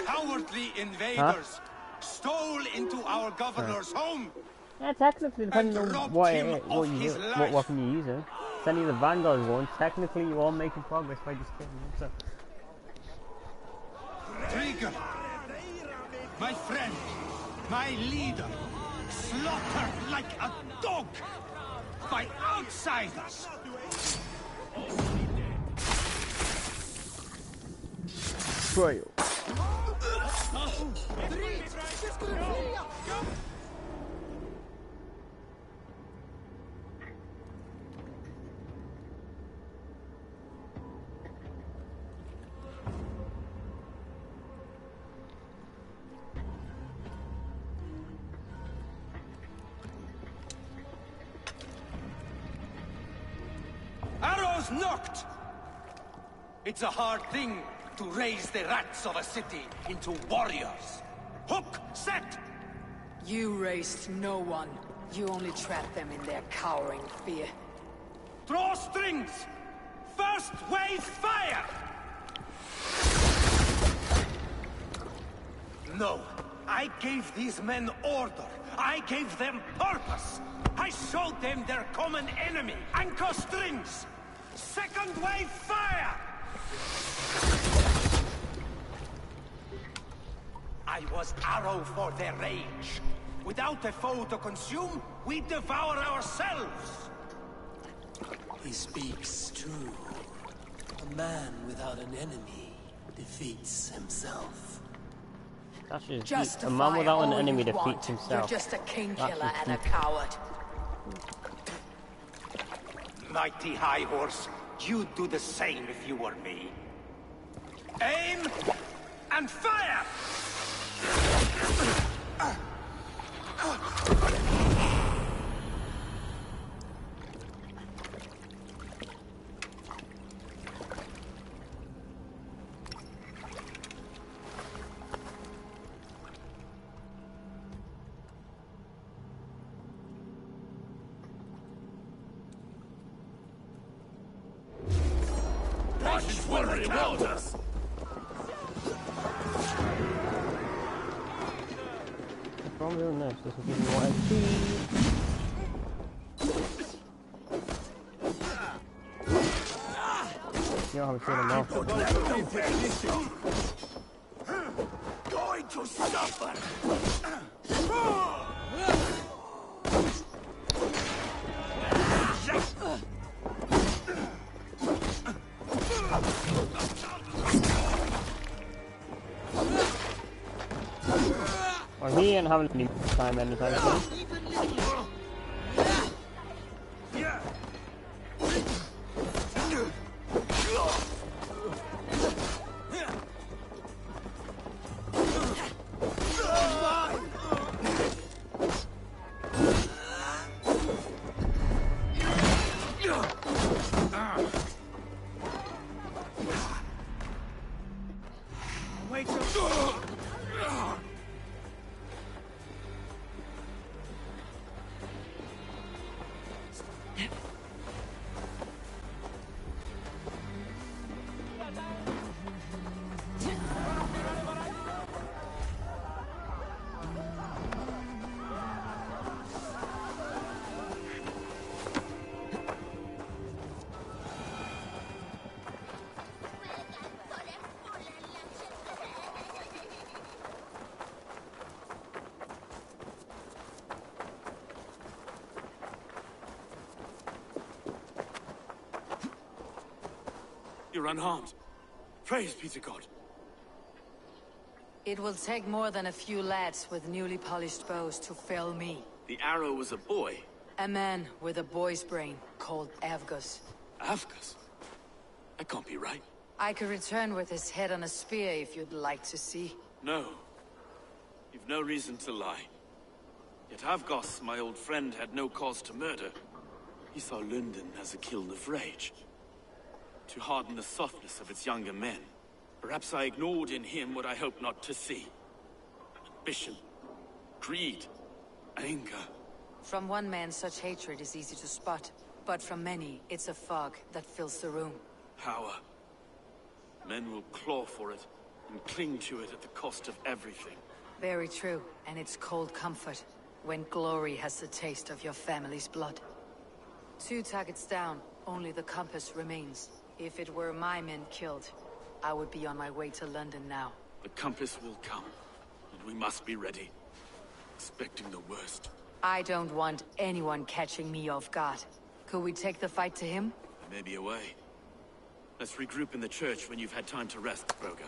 Cowardly invaders stole into our governor's home. Yeah, technically, depending on what you do, what weapon you use, if any of the Vanguard ones, technically you are making progress by just killing them. So. Trigger, my friend, my leader, slaughtered like a dog by outsiders. Trail. Arrows knocked! It's a hard thing to raise the rats of a city into warriors. Hook, set! You raised no one. You only trapped them in their cowering fear. Draw strings! First wave fire! No, I gave these men order. I gave them purpose. I showed them their common enemy. Anchor strings! Second wave fire! I was arrow for their rage. Without a foe to consume, we devour ourselves. He speaks true. A man without an enemy defeats himself. That's a man without an enemy defeats himself. You're just a king-killer and a coward. Mighty High Horse, you'd do the same if you were me. Aim and fire! Patience will reward us. From doing this will give me more XP. You don't have to turn them off. Going to suffer! Well, he ain't having any time anytime soon. You're unharmed. Praise be to God. It will take more than a few lads with newly polished bows to fell me. The arrow was a boy. A man with a boy's brain, called Avgus. Avgus? That can't be right. I could return with his head on a spear if you'd like to see. No. You've no reason to lie. Yet Avgos, my old friend, had no cause to murder. He saw London as a kiln of rage. To harden the softness of its younger men. Perhaps I ignored in him what I hoped not to see. Ambition, greed, anger. From one man, such hatred is easy to spot. But from many, it's a fog that fills the room. Power. Men will claw for it, and cling to it at the cost of everything. Very true, and it's cold comfort, when glory has the taste of your family's blood. 2 targets down, only the compass remains. If it were my men killed, I would be on my way to London now. The compass will come, and we must be ready. Expecting the worst. I don't want anyone catching me off guard. Could we take the fight to him? There may be a way. Let's regroup in the church when you've had time to rest, Broga.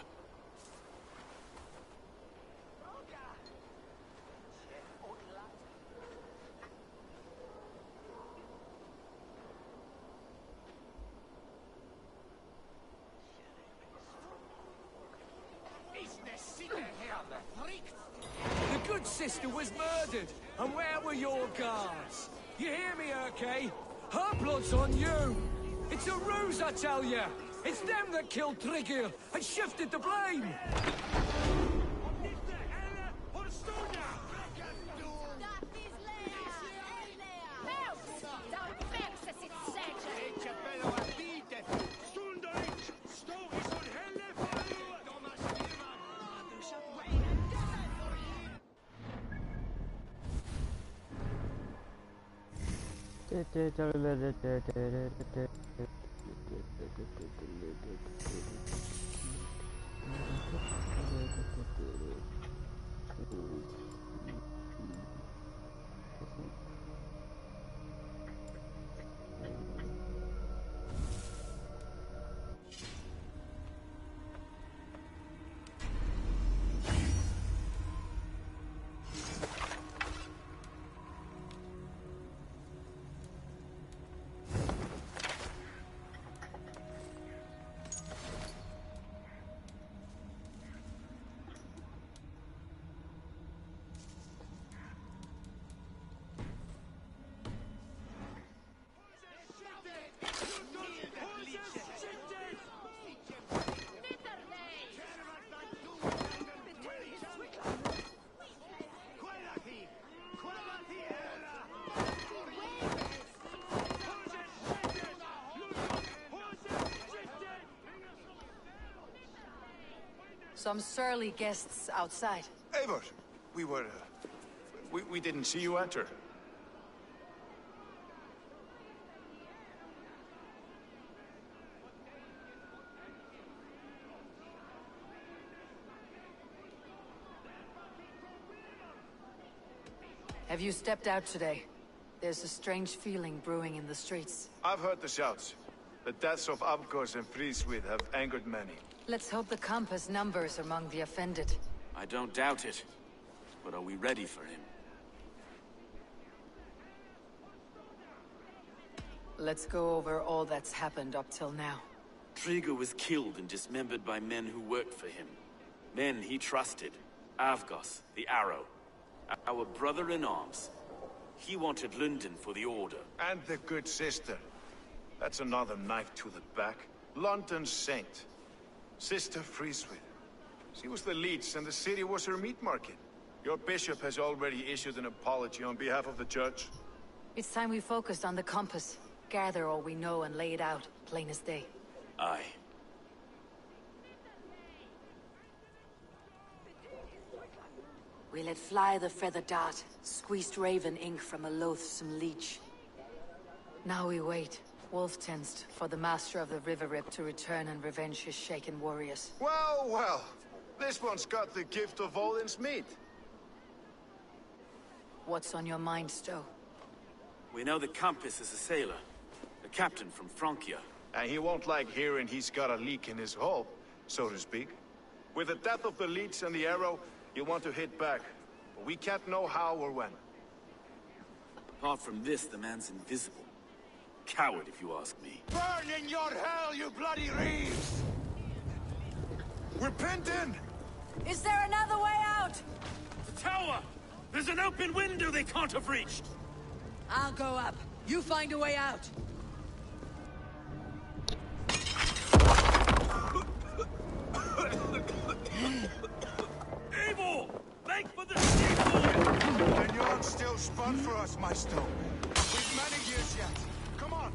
The good sister was murdered, and where were your guards? You hear me, Urke? Her blood's on you! It's a ruse, I tell you! It's them that killed Trigger and shifted the blame! Some surly guests outside. Eivor, we didn't see you enter. Have you stepped out today? There's a strange feeling brewing in the streets. I've heard the shouts. The deaths of Avgos and Friswid have angered many. Let's hope the camp has numbers among the offended. I don't doubt it. But are we ready for him? Let's go over all that's happened up till now. Trigger was killed and dismembered by men who worked for him. Men he trusted. Avgos, the Arrow. Our brother-in-arms. He wanted London for the Order. And the good sister. That's another knife to the back. London's saint. Sister Friswid. She was the leech and the city was her meat market. Your bishop has already issued an apology on behalf of the church. It's time we focused on the compass. Gather all we know and lay it out, plain as day. Aye. We let fly the feather dart, squeezed raven ink from a loathsome leech. Now we wait, wolf-tensed, for the master of the River Rip to return and revenge his shaken warriors. Well, well. This one's got the gift of Odin's meat. What's on your mind, Stowe? We know the Compass is a sailor. A captain from Francia. And he won't like hearing he's got a leak in his hull, so to speak. With the death of the leech and the arrow, you want to hit back. But we can't know how or when. Apart from this, the man's invisible. Coward, if you ask me. Burn in your hell, you bloody reeves! We're penned in! Is there another way out? The tower! There's an open window they can't have reached! I'll go up. You find a way out. Eivor! Make for the steeple! And you're still spun for us, my stone. We've many years yet. Come on!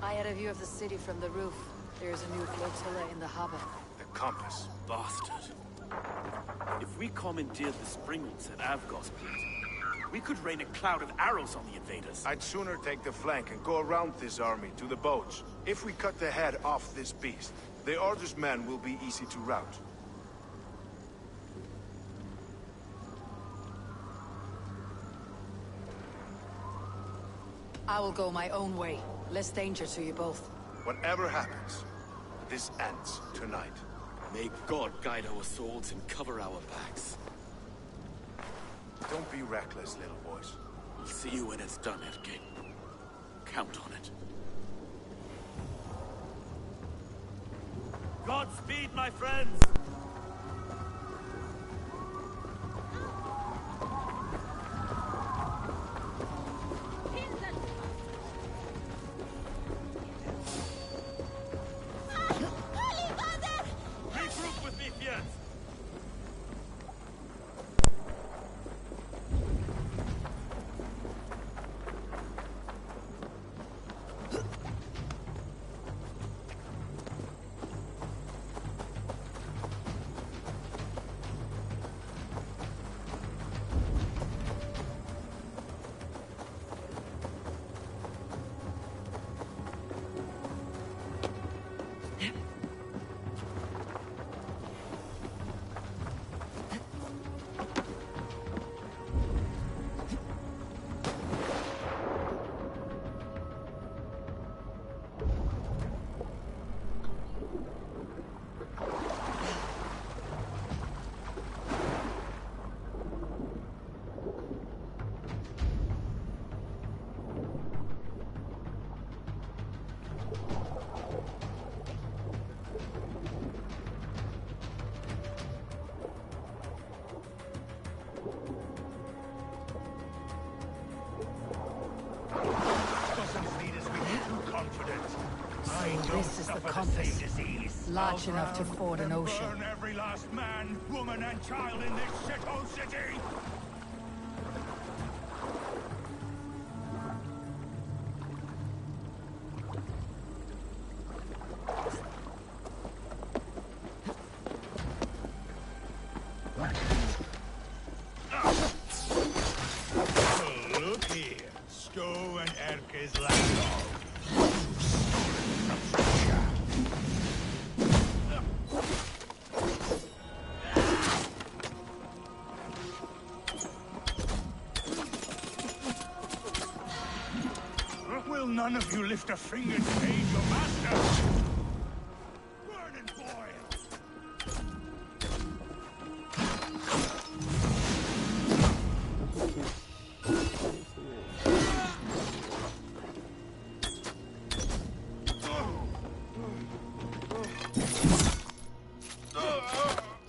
I had a view of the city from the roof. There's a new flotilla in the harbor. The compass. Bastard. If we commandeered the springalds at Avgos, we could rain a cloud of arrows on the invaders. I'd sooner take the flank and go around this army to the boats. If we cut the head off this beast, the Order's men will be easy to rout. I will go my own way. Less danger to you both. Whatever happens, this ends tonight. May God guide our swords and cover our backs. Don't be reckless, little boys. We'll see you when it's done, Erke. Count on it. Godspeed, my friends! Regroup with me, Fiat! This is the compass. Large enough to ford an ocean. Burn every last man, woman, and child in this shithole city! Look here. Sto and Erke's lapdog. Will none of you lift a finger to aid your master? Burn and boil!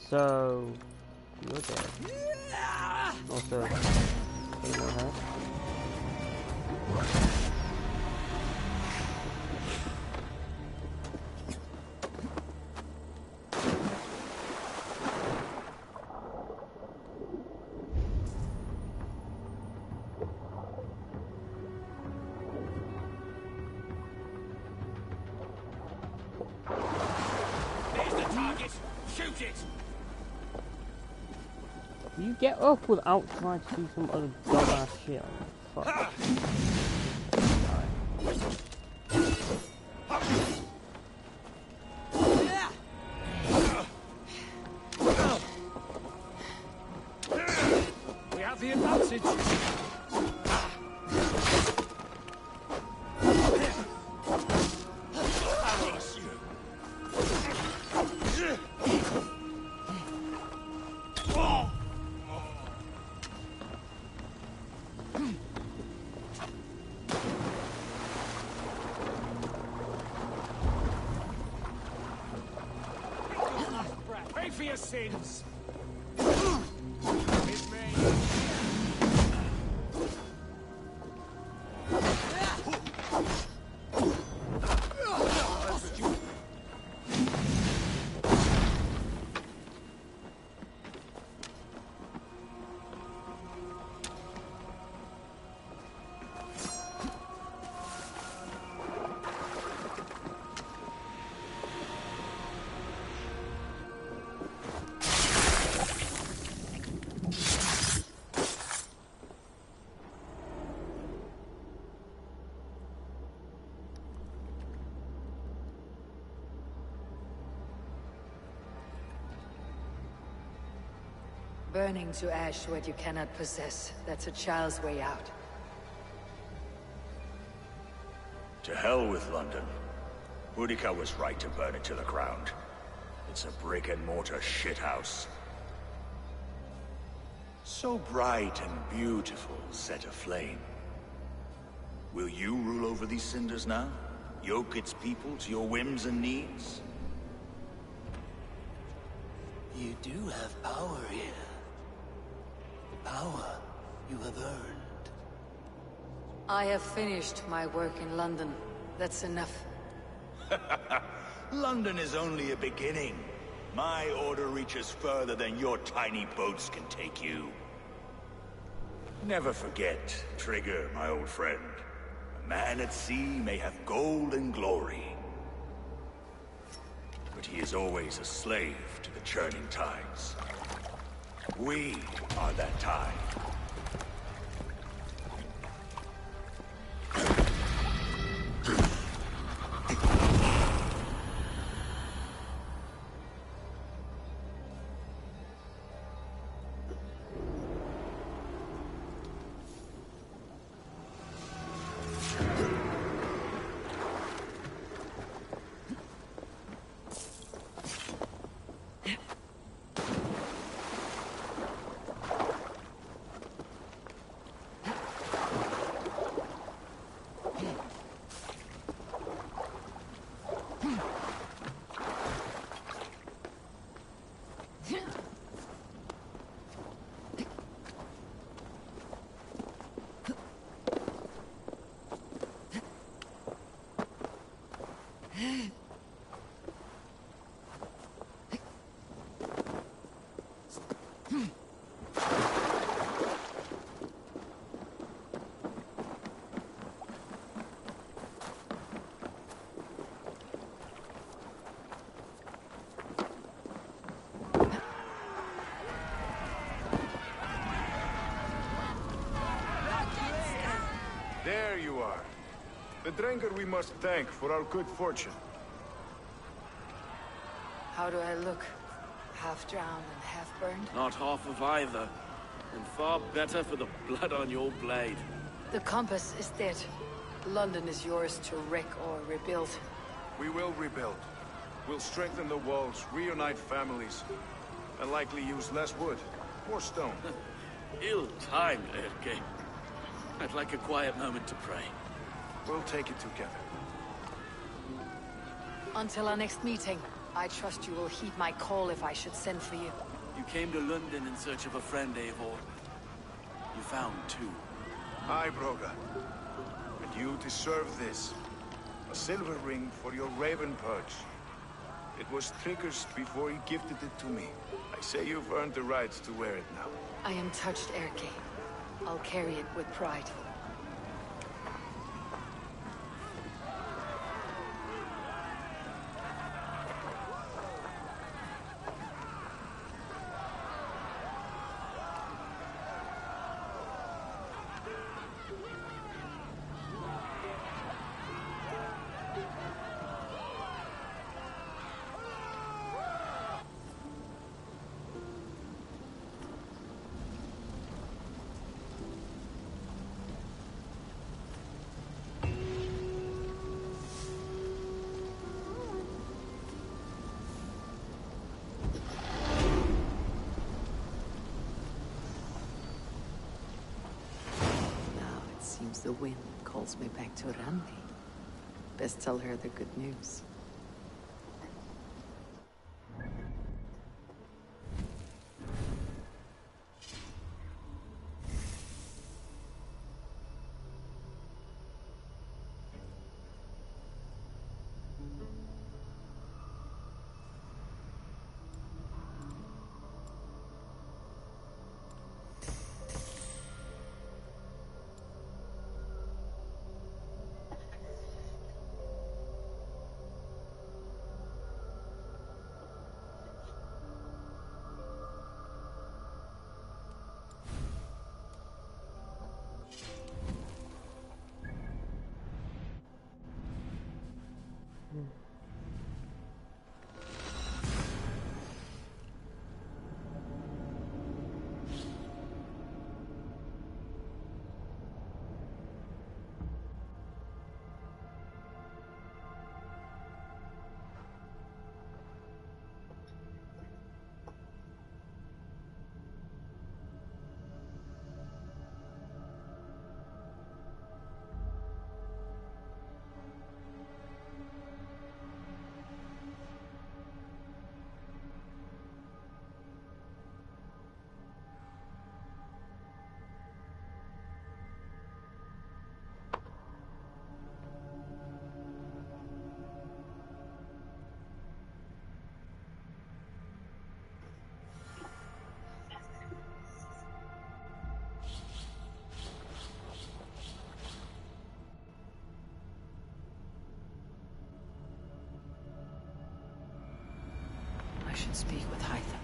So, you're dead. Also, you know her. There's the target! Shoot it! You get up without trying to do some other dumbass shit. Fuck. We have the advantage. Pay for your sins. It's me. Burning to ash what you cannot possess. That's a child's way out. To hell with London. Boudica was right to burn it to the ground. It's a brick-and-mortar shithouse. So bright and beautiful, set aflame. Will you rule over these cinders now? Yoke its people to your whims and needs? You do have power here. Power you have earned. I have finished my work in London. That's enough. London is only a beginning. My order reaches further than your tiny boats can take you. Never forget, Trigger, my old friend. A man at sea may have gold and glory. But he is always a slave to the churning tides. We are that tide. There you are. The drinker we must thank for our good fortune. How do I look? Half drowned and half burned? Not half of either. And far better for the blood on your blade. The compass is dead. London is yours to wreck or rebuild. We will rebuild. We'll strengthen the walls, reunite families, and likely use less wood. More stone. Ill-timed, Erke. I'd like a quiet moment to pray. We'll take it together. Until our next meeting, I trust you will heed my call if I should send for you. You came to London in search of a friend, Eivor. You found two. Aye, Broga. And you deserve this. A silver ring for your raven perch. It was Trigger's before he gifted it to me. I say you've earned the right to wear it now. I am touched, Erke. I'll carry it with pride. Seems the wind calls me back to Randi. Best tell her the good news. should speak with Hytham.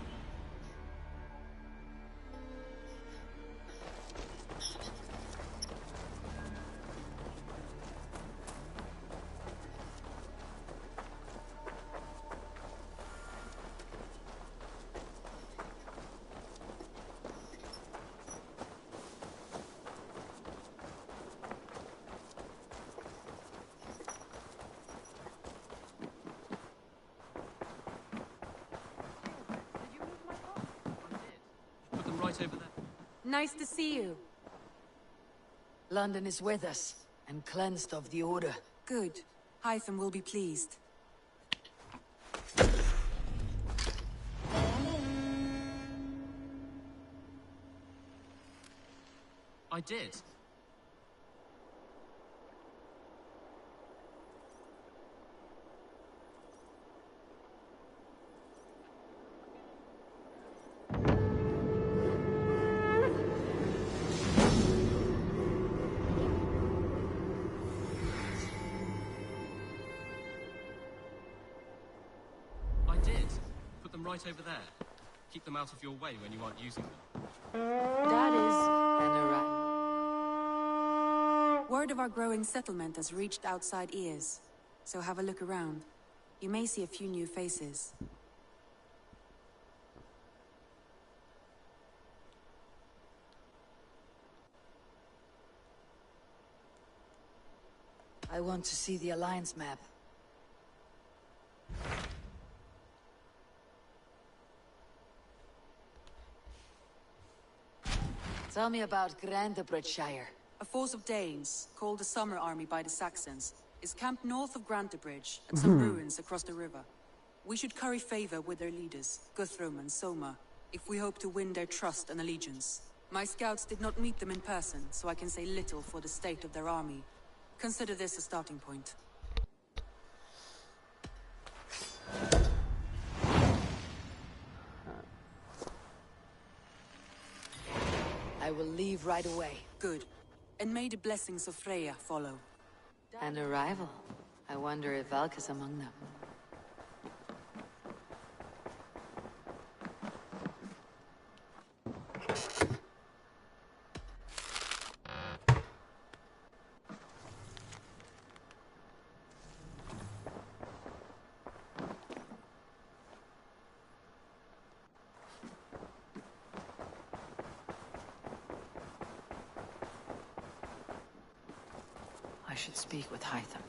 Right over there. Nice to see you. London is with us, and cleansed of the Order. Good. Hytham will be pleased. I did. Right over there. Keep them out of your way when you aren't using them. That is an Word of our growing settlement has reached outside ears, so have a look around. You may see a few new faces. I want to see the Alliance map. Tell me about Grantebridgeshire. A force of Danes, called the Summer Army by the Saxons, is camped north of Grantebridge at some ruins across the river. We should curry favor with their leaders, Guthrum and Soma, if we hope to win their trust and allegiance. My scouts did not meet them in person, so I can say little for the state of their army. Consider this a starting point. I will leave right away. Good. And may the blessings of Freya follow. An arrival. I wonder if Valka's among them. I should speak with Hytham.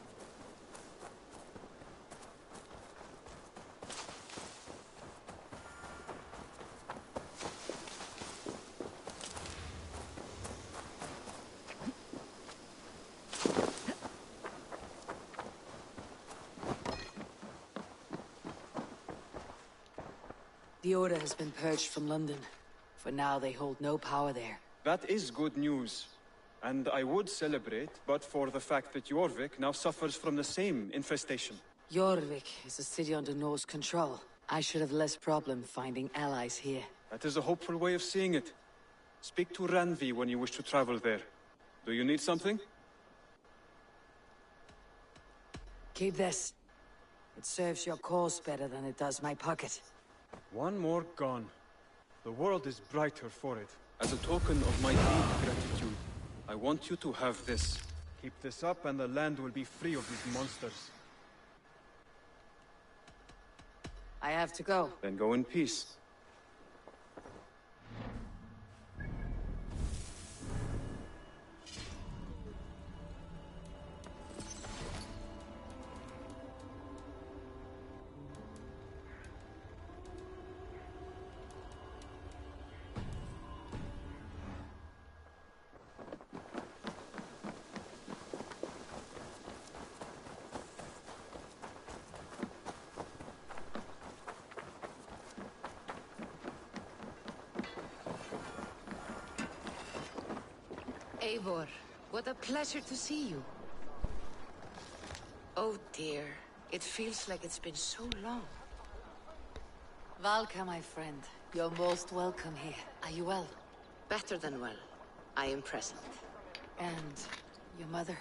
The Order has been purged from London. For now, they hold no power there. That is good news. And I would celebrate, but for the fact that Jorvik now suffers from the same infestation. Jorvik is a city under Norse control. I should have less problem finding allies here. That is a hopeful way of seeing it. Speak to Ranvi when you wish to travel there. Do you need something? Keep this. It serves your cause better than it does my pocket. One more gone. The world is brighter for it. As a token of my deep gratitude, I want you to have this. Keep this up and the land will be free of these monsters. I have to go. Then go in peace. Eivor, what a pleasure to see you. Oh dear, it feels like it's been so long. Valka, my friend, you're most welcome here. Are you well? Better than well. I am present. And your mother?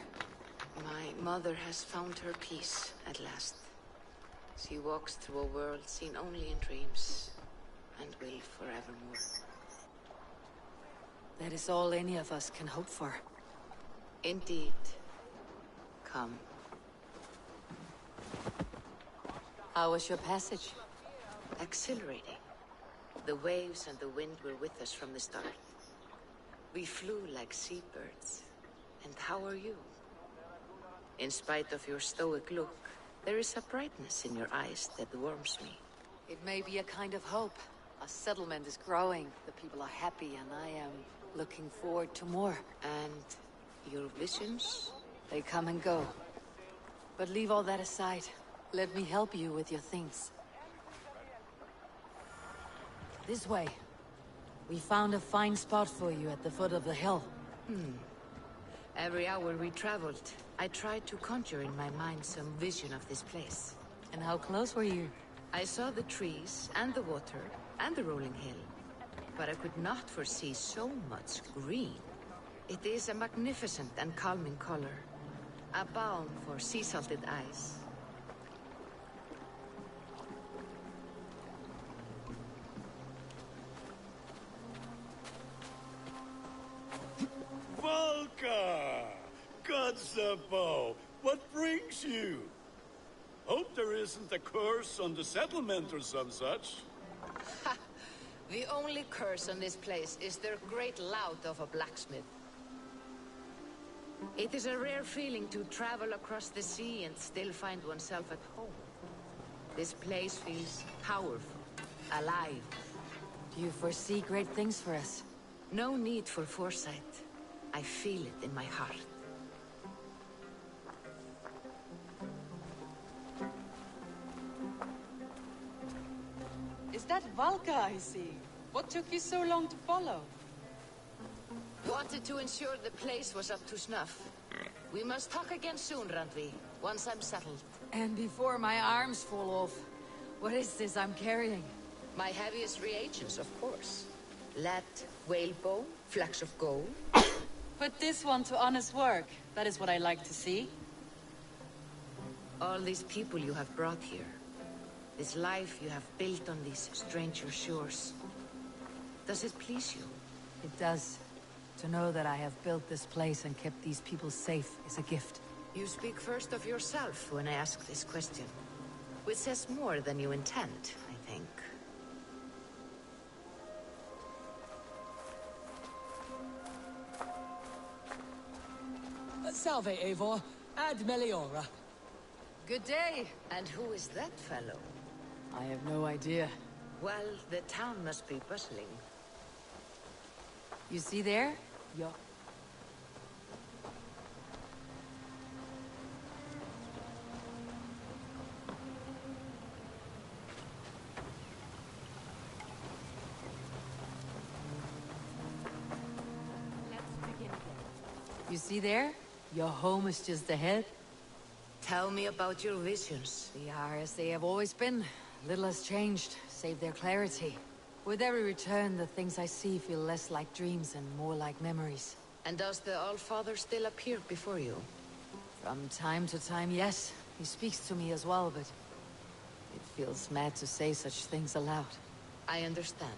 My mother has found her peace at last. She walks through a world seen only in dreams, and will forevermore. That is all any of us can hope for. Indeed. Come. How was your passage? Exhilarating. The waves and the wind were with us from the start. We flew like seabirds. And how are you? In spite of your stoic look, there is a brightness in your eyes that warms me. It may be a kind of hope. A settlement is growing, the people are happy, and I am looking forward to more. And your visions? They come and go. But leave all that aside. Let me help you with your things. This way. We found a fine spot for you at the foot of the hill. Every hour we traveled, I tried to conjure in my mind some vision of this place. And how close were you? I saw the trees, and the water, and the rolling hill. But I could not foresee so much green. It is a magnificent and calming color. A balm for sea-salted eyes. Volka! Kotzebo! What brings you? Hope there isn't a curse on the settlement or some such. Ha! The only curse on this place is their great lout of a blacksmith. It is a rare feeling to travel across the sea and still find oneself at home. This place feels powerful, alive. Do you foresee great things for us? No need for foresight. I feel it in my heart. Is that Valka I see? What took you so long to follow? Wanted to ensure the place was up to snuff. We must talk again soon, Randvi, once I'm settled. And before my arms fall off. What is this I'm carrying? My heaviest reagents, of course. Lead, whalebone, flecks of gold. Put this one to honest work. That is what I like to see. All these people you have brought here. This life you have built on these stranger shores. Does it please you? It does. To know that I have built this place and kept these people safe is a gift. You speak first of yourself when I ask this question. Which says more than you intend, I think. Salve, Eivor. Ad Meliora. Good day. And who is that fellow? I have no idea. Well, the town must be bustling. You see there? Yo. You see there? Your home is just ahead. Tell me about your visions. They are as they have always been. Little has changed, save their clarity. With every return, the things I see feel less like dreams and more like memories. And does the Allfather still appear before you? From time to time, yes. He speaks to me as well, but... it feels mad to say such things aloud. I understand.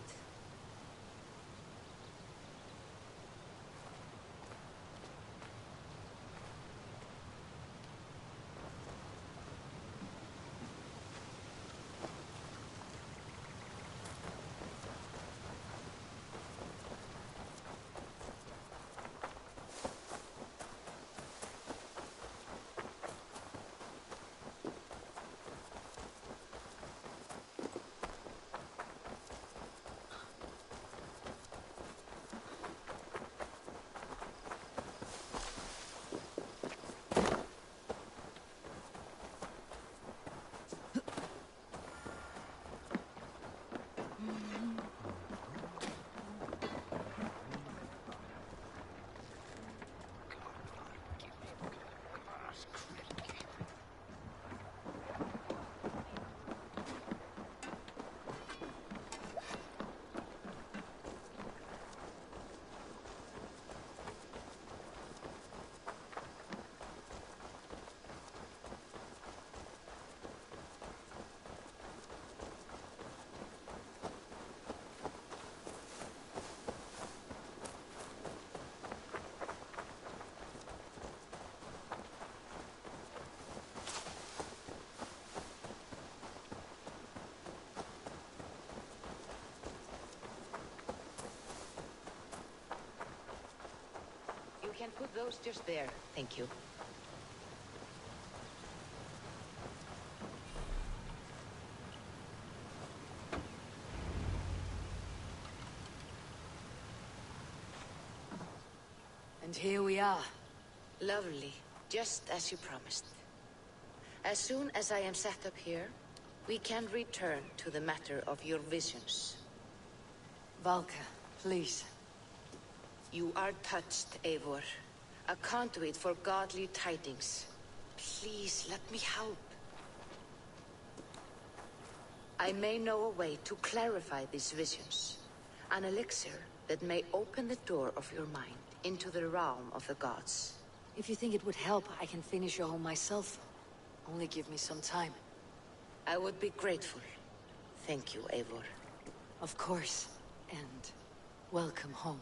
those just there, thank you. And here we are. Lovely, just as you promised. As soon as I am set up here, we can return to the matter of your visions. Valka, please. You are touched, Eivor. A conduit for godly tidings. Please, let me help. I may know a way to clarify these visions. An elixir that may open the door of your mind into the realm of the gods. If you think it would help, I can finish your home myself. Only give me some time. I would be grateful. Thank you, Eivor. Of course. And welcome home.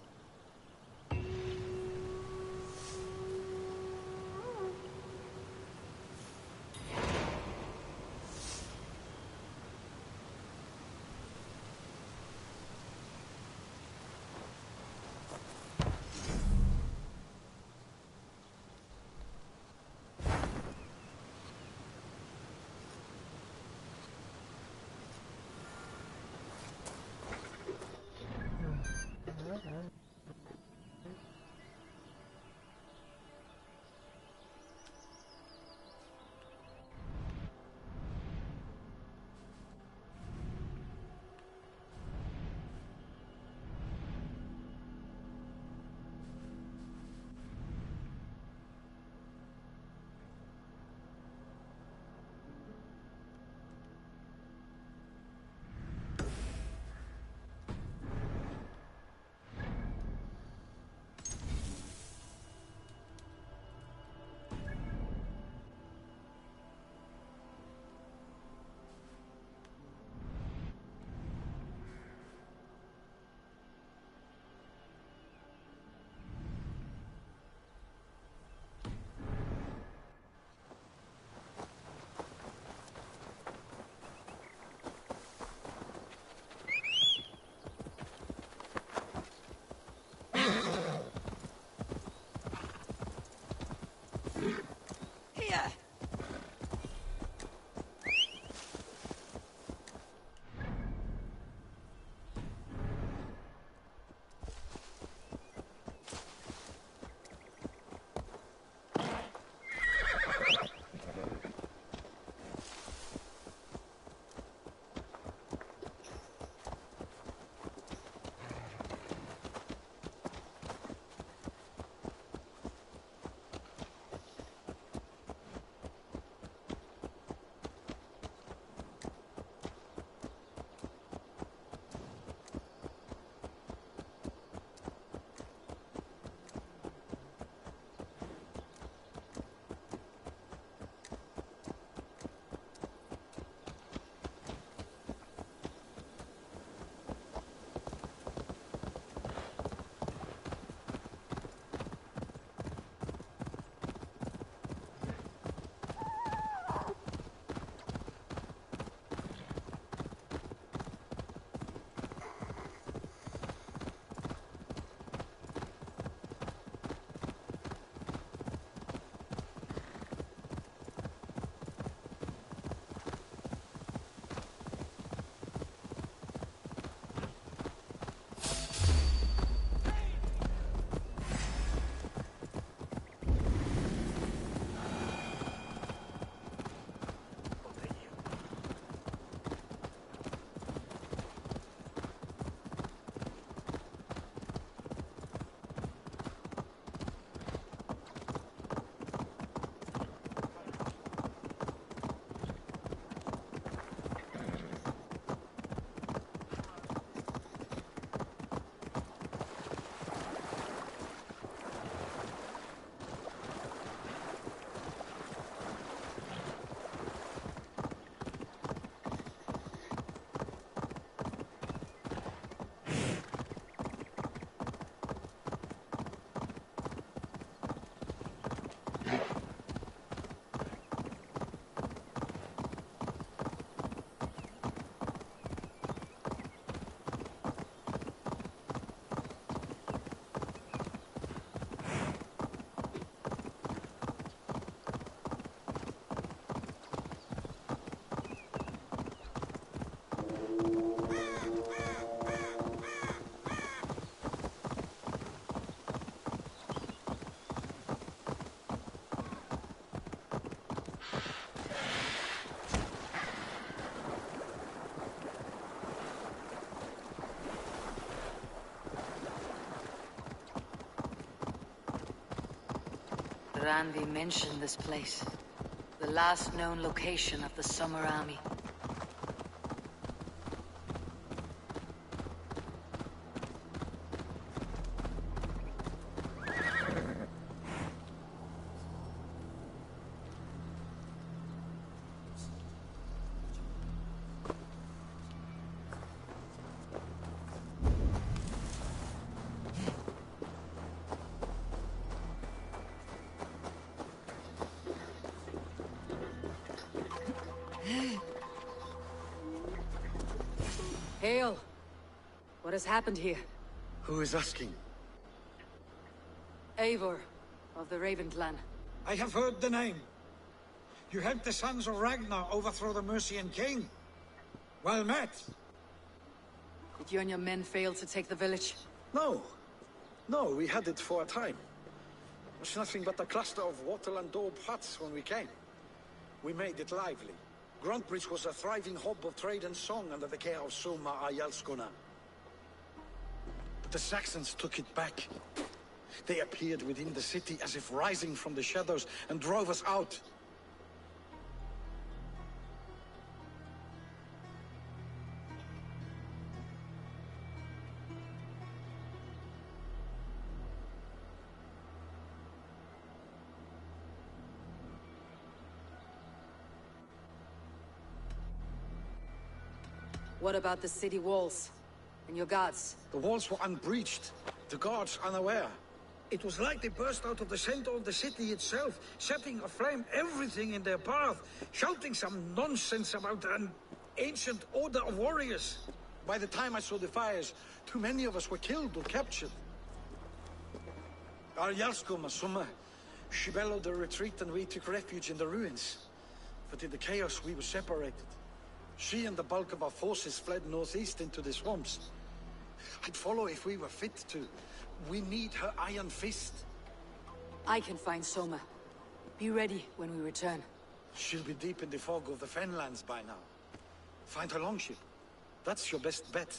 Randi mentioned this place. The last known location of the Summer Army. Hail! What has happened here? Who is asking? Eivor, of the Raven clan. I have heard the name. You helped the sons of Ragnar overthrow the Mercian king. Well met. Did you and your men fail to take the village? No. No, we had it for a time. It was nothing but a cluster of wattle and daub huts when we came. We made it lively. Gruntbridge was a thriving hub of trade and song under the care of Soma Ayalskona. But the Saxons took it back. They appeared within the city as if rising from the shadows and drove us out. What about the city walls? And your guards? The walls were unbreached, the guards unaware. It was like they burst out of the center of the city itself, setting aflame everything in their path, shouting some nonsense about an ancient order of warriors. By the time I saw the fires, too many of us were killed or captured. Our Yalskoma, Summa, she bellowed a retreat and we took refuge in the ruins. But in the chaos we were separated. She and the bulk of our forces fled northeast into the swamps. I'd follow if we were fit to. We need her iron fist. I can find Soma. Be ready when we return. She'll be deep in the fog of the Fenlands by now. Find her longship. That's your best bet.